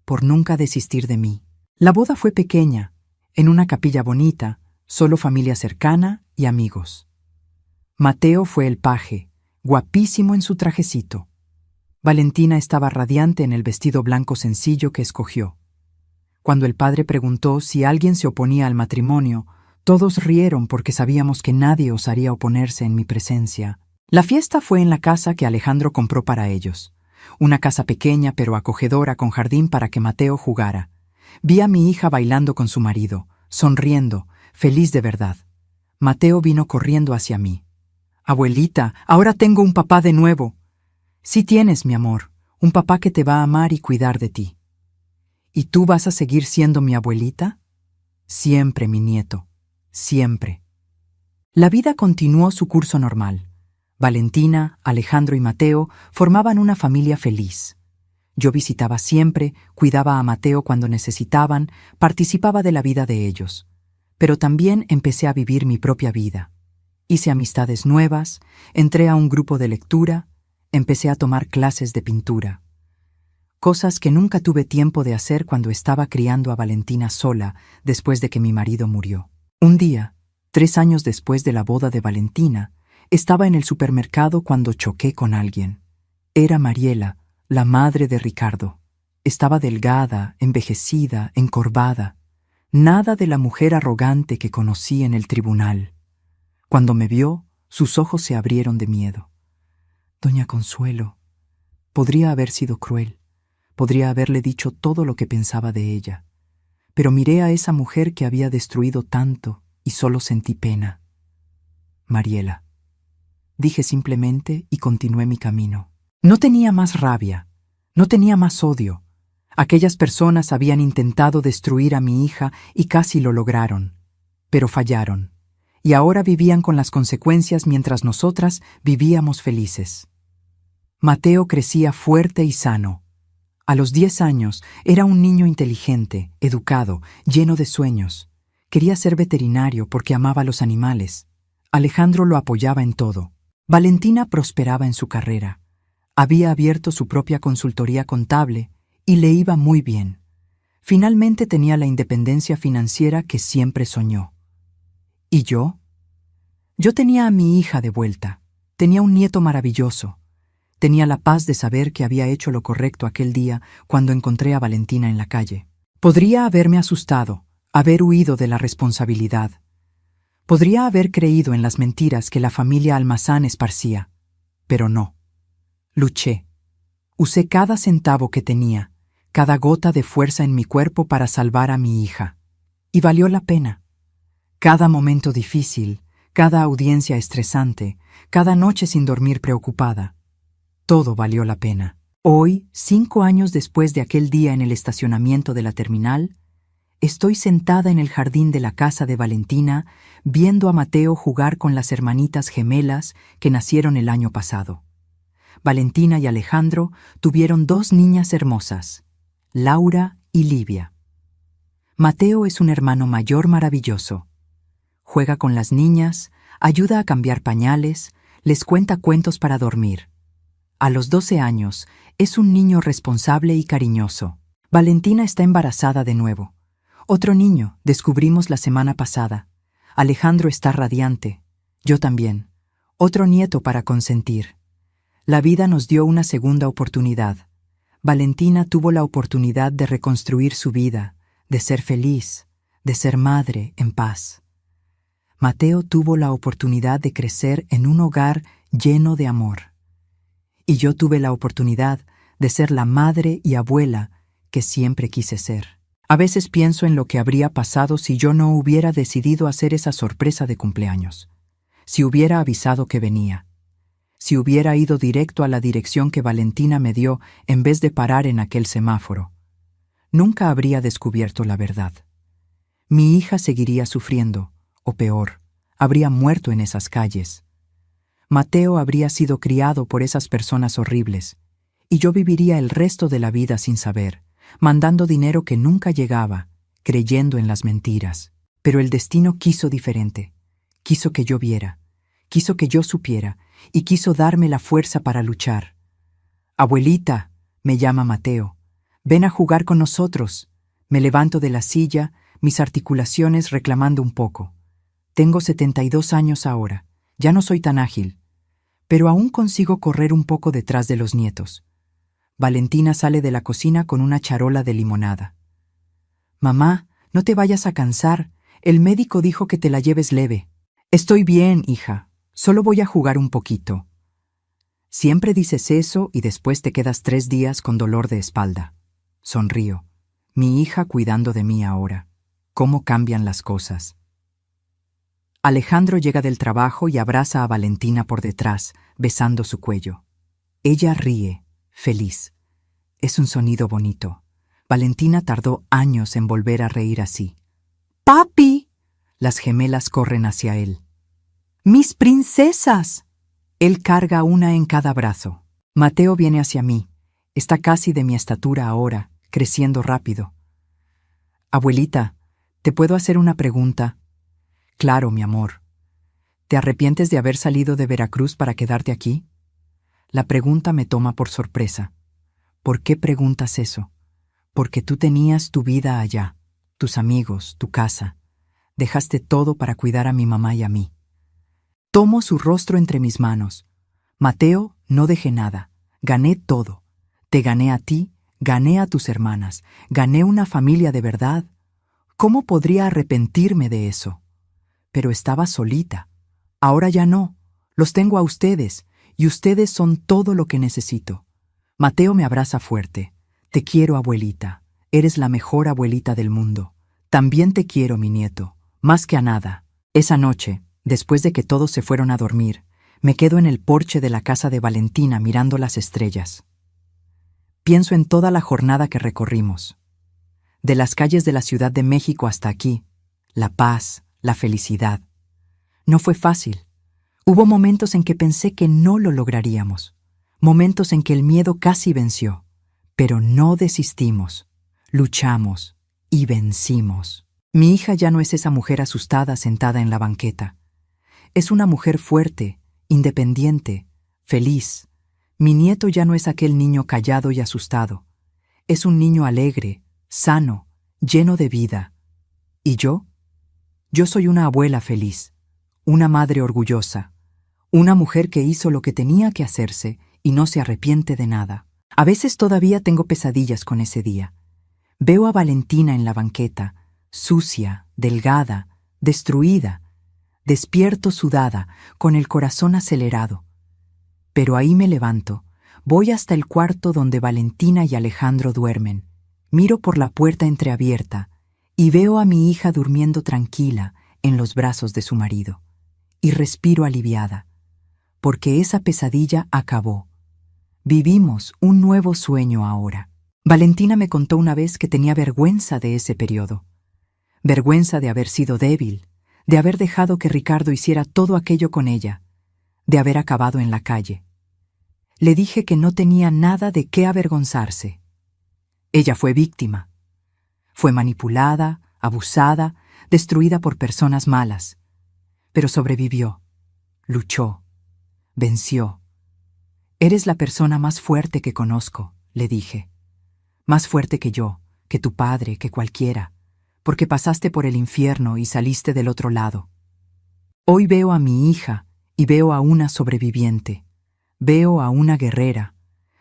por nunca desistir de mí». La boda fue pequeña, en una capilla bonita, solo familia cercana y amigos. Mateo fue el paje, guapísimo en su trajecito. Valentina estaba radiante en el vestido blanco sencillo que escogió. Cuando el padre preguntó si alguien se oponía al matrimonio, todos rieron porque sabíamos que nadie osaría oponerse en mi presencia. La fiesta fue en la casa que Alejandro compró para ellos. Una casa pequeña pero acogedora con jardín para que Mateo jugara. Vi a mi hija bailando con su marido, sonriendo, feliz de verdad. Mateo vino corriendo hacia mí. «Abuelita, ahora tengo un papá de nuevo». «Sí tienes, mi amor, un papá que te va a amar y cuidar de ti». «¿Y tú vas a seguir siendo mi abuelita?» «Siempre, mi nieto, siempre». La vida continuó su curso normal. Valentina, Alejandro y Mateo formaban una familia feliz. Yo visitaba siempre, cuidaba a Mateo cuando necesitaban, participaba de la vida de ellos. Pero también empecé a vivir mi propia vida. Hice amistades nuevas, entré a un grupo de lectura, empecé a tomar clases de pintura. Cosas que nunca tuve tiempo de hacer cuando estaba criando a Valentina sola después de que mi marido murió. Un día, 3 años después de la boda de Valentina, estaba en el supermercado cuando choqué con alguien. Era Mariela, la madre de Ricardo. Estaba delgada, envejecida, encorvada. Nada de la mujer arrogante que conocí en el tribunal. Cuando me vio, sus ojos se abrieron de miedo. «Doña Consuelo». Podría haber sido cruel. Podría haberle dicho todo lo que pensaba de ella. Pero miré a esa mujer que había destruido tanto y solo sentí pena. «Mariela». Dije simplemente y continué mi camino. No tenía más rabia, no tenía más odio. Aquellas personas habían intentado destruir a mi hija y casi lo lograron, pero fallaron. Y ahora vivían con las consecuencias mientras nosotras vivíamos felices. Mateo crecía fuerte y sano. A los 10 años era un niño inteligente, educado, lleno de sueños. Quería ser veterinario porque amaba los animales. Alejandro lo apoyaba en todo. Valentina prosperaba en su carrera. Había abierto su propia consultoría contable y le iba muy bien. Finalmente tenía la independencia financiera que siempre soñó. ¿Y yo? Yo tenía a mi hija de vuelta. Tenía un nieto maravilloso. Tenía la paz de saber que había hecho lo correcto aquel día cuando encontré a Valentina en la calle. Podría haberme asustado, haber huido de la responsabilidad. Podría haber creído en las mentiras que la familia Almazán esparcía, pero no. Luché. Usé cada centavo que tenía, cada gota de fuerza en mi cuerpo para salvar a mi hija. Y valió la pena. Cada momento difícil, cada audiencia estresante, cada noche sin dormir preocupada. Todo valió la pena. Hoy, 5 años después de aquel día en el estacionamiento de la terminal, estoy sentada en el jardín de la casa de Valentina, viendo a Mateo jugar con las hermanitas gemelas que nacieron el año pasado. Valentina y Alejandro tuvieron 2 niñas hermosas, Laura y Livia. Mateo es un hermano mayor maravilloso. Juega con las niñas, ayuda a cambiar pañales, les cuenta cuentos para dormir. A los 12 años, es un niño responsable y cariñoso. Valentina está embarazada de nuevo. Otro niño, descubrimos la semana pasada. Alejandro está radiante. Yo también. Otro nieto para consentir. La vida nos dio una segunda oportunidad. Valentina tuvo la oportunidad de reconstruir su vida, de ser feliz, de ser madre en paz. Mateo tuvo la oportunidad de crecer en un hogar lleno de amor. Y yo tuve la oportunidad de ser la madre y abuela que siempre quise ser. A veces pienso en lo que habría pasado si yo no hubiera decidido hacer esa sorpresa de cumpleaños, si hubiera avisado que venía, si hubiera ido directo a la dirección que Valentina me dio en vez de parar en aquel semáforo. Nunca habría descubierto la verdad. Mi hija seguiría sufriendo, o peor, habría muerto en esas calles. Mateo habría sido criado por esas personas horribles, y yo viviría el resto de la vida sin saber, mandando dinero que nunca llegaba, creyendo en las mentiras. Pero el destino quiso diferente. Quiso que yo viera, quiso que yo supiera, y quiso darme la fuerza para luchar. «Abuelita», me llama Mateo, «ven a jugar con nosotros». Me levanto de la silla, mis articulaciones reclamando un poco. Tengo 72 años ahora, ya no soy tan ágil, pero aún consigo correr un poco detrás de los nietos. Valentina sale de la cocina con una charola de limonada. «Mamá, no te vayas a cansar. El médico dijo que te la lleves leve». «Estoy bien, hija. Solo voy a jugar un poquito». Siempre dices eso y después te quedas 3 días con dolor de espalda. Sonrío. Mi hija cuidando de mí ahora. ¿Cómo cambian las cosas? Alejandro llega del trabajo y abraza a Valentina por detrás, besando su cuello. Ella ríe, feliz. Es un sonido bonito. Valentina tardó años en volver a reír así. «¡Papi!». Las gemelas corren hacia él. «¡Mis princesas!». Él carga una en cada brazo. Mateo viene hacia mí. Está casi de mi estatura ahora, creciendo rápido. «Abuelita, ¿te puedo hacer una pregunta?». «Claro, mi amor». «¿Te arrepientes de haber salido de Veracruz para quedarte aquí?». La pregunta me toma por sorpresa. ¿Por qué preguntas eso? Porque tú tenías tu vida allá, tus amigos, tu casa. Dejaste todo para cuidar a mi mamá y a mí. Tomo su rostro entre mis manos. Mateo, no dejé nada. Gané todo. Te gané a ti, gané a tus hermanas, gané una familia de verdad. ¿Cómo podría arrepentirme de eso? Pero estaba solita. Ahora ya no. Los tengo a ustedes, y ustedes son todo lo que necesito. Mateo me abraza fuerte. «Te quiero, abuelita. Eres la mejor abuelita del mundo. También te quiero, mi nieto. Más que a nada». Esa noche, después de que todos se fueron a dormir, me quedo en el porche de la casa de Valentina mirando las estrellas. Pienso en toda la jornada que recorrimos. De las calles de la Ciudad de México hasta aquí, la paz, la felicidad. No fue fácil. Hubo momentos en que pensé que no lo lograríamos. Momentos en que el miedo casi venció. Pero no desistimos. Luchamos y vencimos. Mi hija ya no es esa mujer asustada sentada en la banqueta. Es una mujer fuerte, independiente, feliz. Mi nieto ya no es aquel niño callado y asustado. Es un niño alegre, sano, lleno de vida. ¿Y yo? Yo soy una abuela feliz, una madre orgullosa, una mujer que hizo lo que tenía que hacerse y no se arrepiente de nada. A veces todavía tengo pesadillas con ese día. Veo a Valentina en la banqueta, sucia, delgada, destruida, despierto sudada, con el corazón acelerado. Pero ahí me levanto, voy hasta el cuarto donde Valentina y Alejandro duermen, miro por la puerta entreabierta y veo a mi hija durmiendo tranquila en los brazos de su marido. Y respiro aliviada, porque esa pesadilla acabó. Vivimos un nuevo sueño ahora. Valentina me contó una vez que tenía vergüenza de ese periodo. Vergüenza de haber sido débil, de haber dejado que Ricardo hiciera todo aquello con ella, de haber acabado en la calle. Le dije que no tenía nada de qué avergonzarse. Ella fue víctima. Fue manipulada, abusada, destruida por personas malas. Pero sobrevivió, luchó, venció. «Eres la persona más fuerte que conozco», le dije. «Más fuerte que yo, que tu padre, que cualquiera, porque pasaste por el infierno y saliste del otro lado. Hoy veo a mi hija y veo a una sobreviviente. Veo a una guerrera.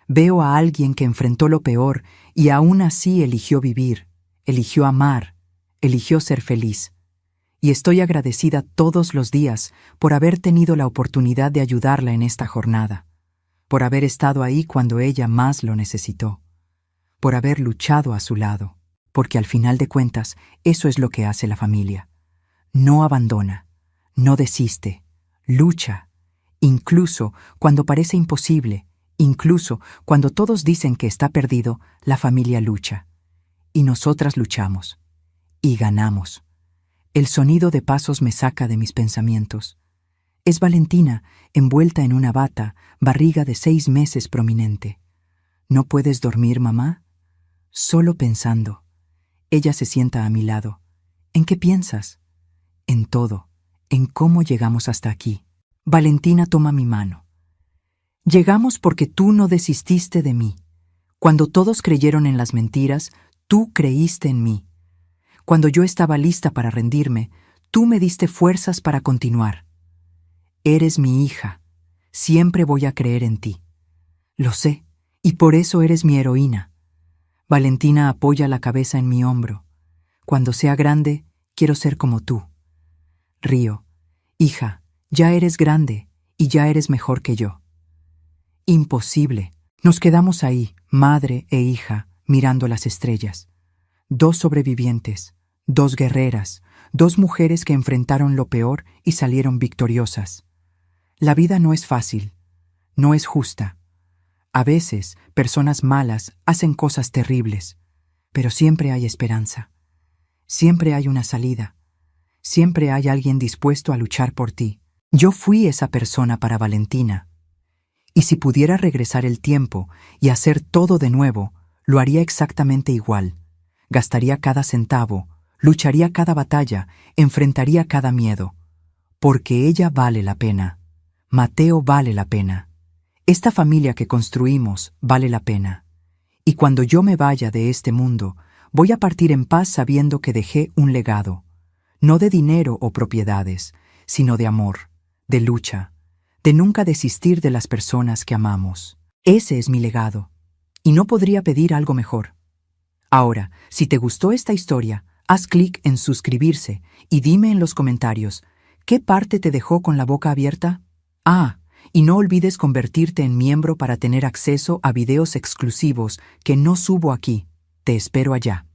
Veo a alguien que enfrentó lo peor y aún así eligió vivir, eligió amar, eligió ser feliz. Y estoy agradecida todos los días por haber tenido la oportunidad de ayudarla en esta jornada, por haber estado ahí cuando ella más lo necesitó, por haber luchado a su lado, porque al final de cuentas eso es lo que hace la familia. No abandona, no desiste, lucha, incluso cuando parece imposible, incluso cuando todos dicen que está perdido, la familia lucha. Y nosotras luchamos. Y ganamos. El sonido de pasos me saca de mis pensamientos. Es Valentina, envuelta en una bata, barriga de 6 meses prominente. ¿No puedes dormir, mamá? Solo pensando. Ella se sienta a mi lado. ¿En qué piensas? En todo, en cómo llegamos hasta aquí. Valentina toma mi mano. Llegamos porque tú no desististe de mí. Cuando todos creyeron en las mentiras, tú creíste en mí. Cuando yo estaba lista para rendirme, tú me diste fuerzas para continuar. Eres mi hija. Siempre voy a creer en ti. Lo sé, y por eso eres mi heroína. Valentina apoya la cabeza en mi hombro. Cuando sea grande, quiero ser como tú. Río. Hija, ya eres grande y ya eres mejor que yo. Imposible. Nos quedamos ahí, madre e hija, mirando las estrellas. 2 sobrevivientes, 2 guerreras, 2 mujeres que enfrentaron lo peor y salieron victoriosas. La vida no es fácil, no es justa. A veces, personas malas hacen cosas terribles, pero siempre hay esperanza. Siempre hay una salida. Siempre hay alguien dispuesto a luchar por ti. Yo fui esa persona para Valentina. Y si pudiera regresar el tiempo y hacer todo de nuevo, lo haría exactamente igual. Gastaría cada centavo, lucharía cada batalla, enfrentaría cada miedo. Porque ella vale la pena. Mateo vale la pena. Esta familia que construimos vale la pena. Y cuando yo me vaya de este mundo, voy a partir en paz sabiendo que dejé un legado. No de dinero o propiedades, sino de amor, de lucha, de nunca desistir de las personas que amamos. Ese es mi legado. Y no podría pedir algo mejor. Ahora, si te gustó esta historia, haz clic en suscribirse y dime en los comentarios, ¿qué parte te dejó con la boca abierta? Y no olvides convertirte en miembro para tener acceso a videos exclusivos que no subo aquí. Te espero allá.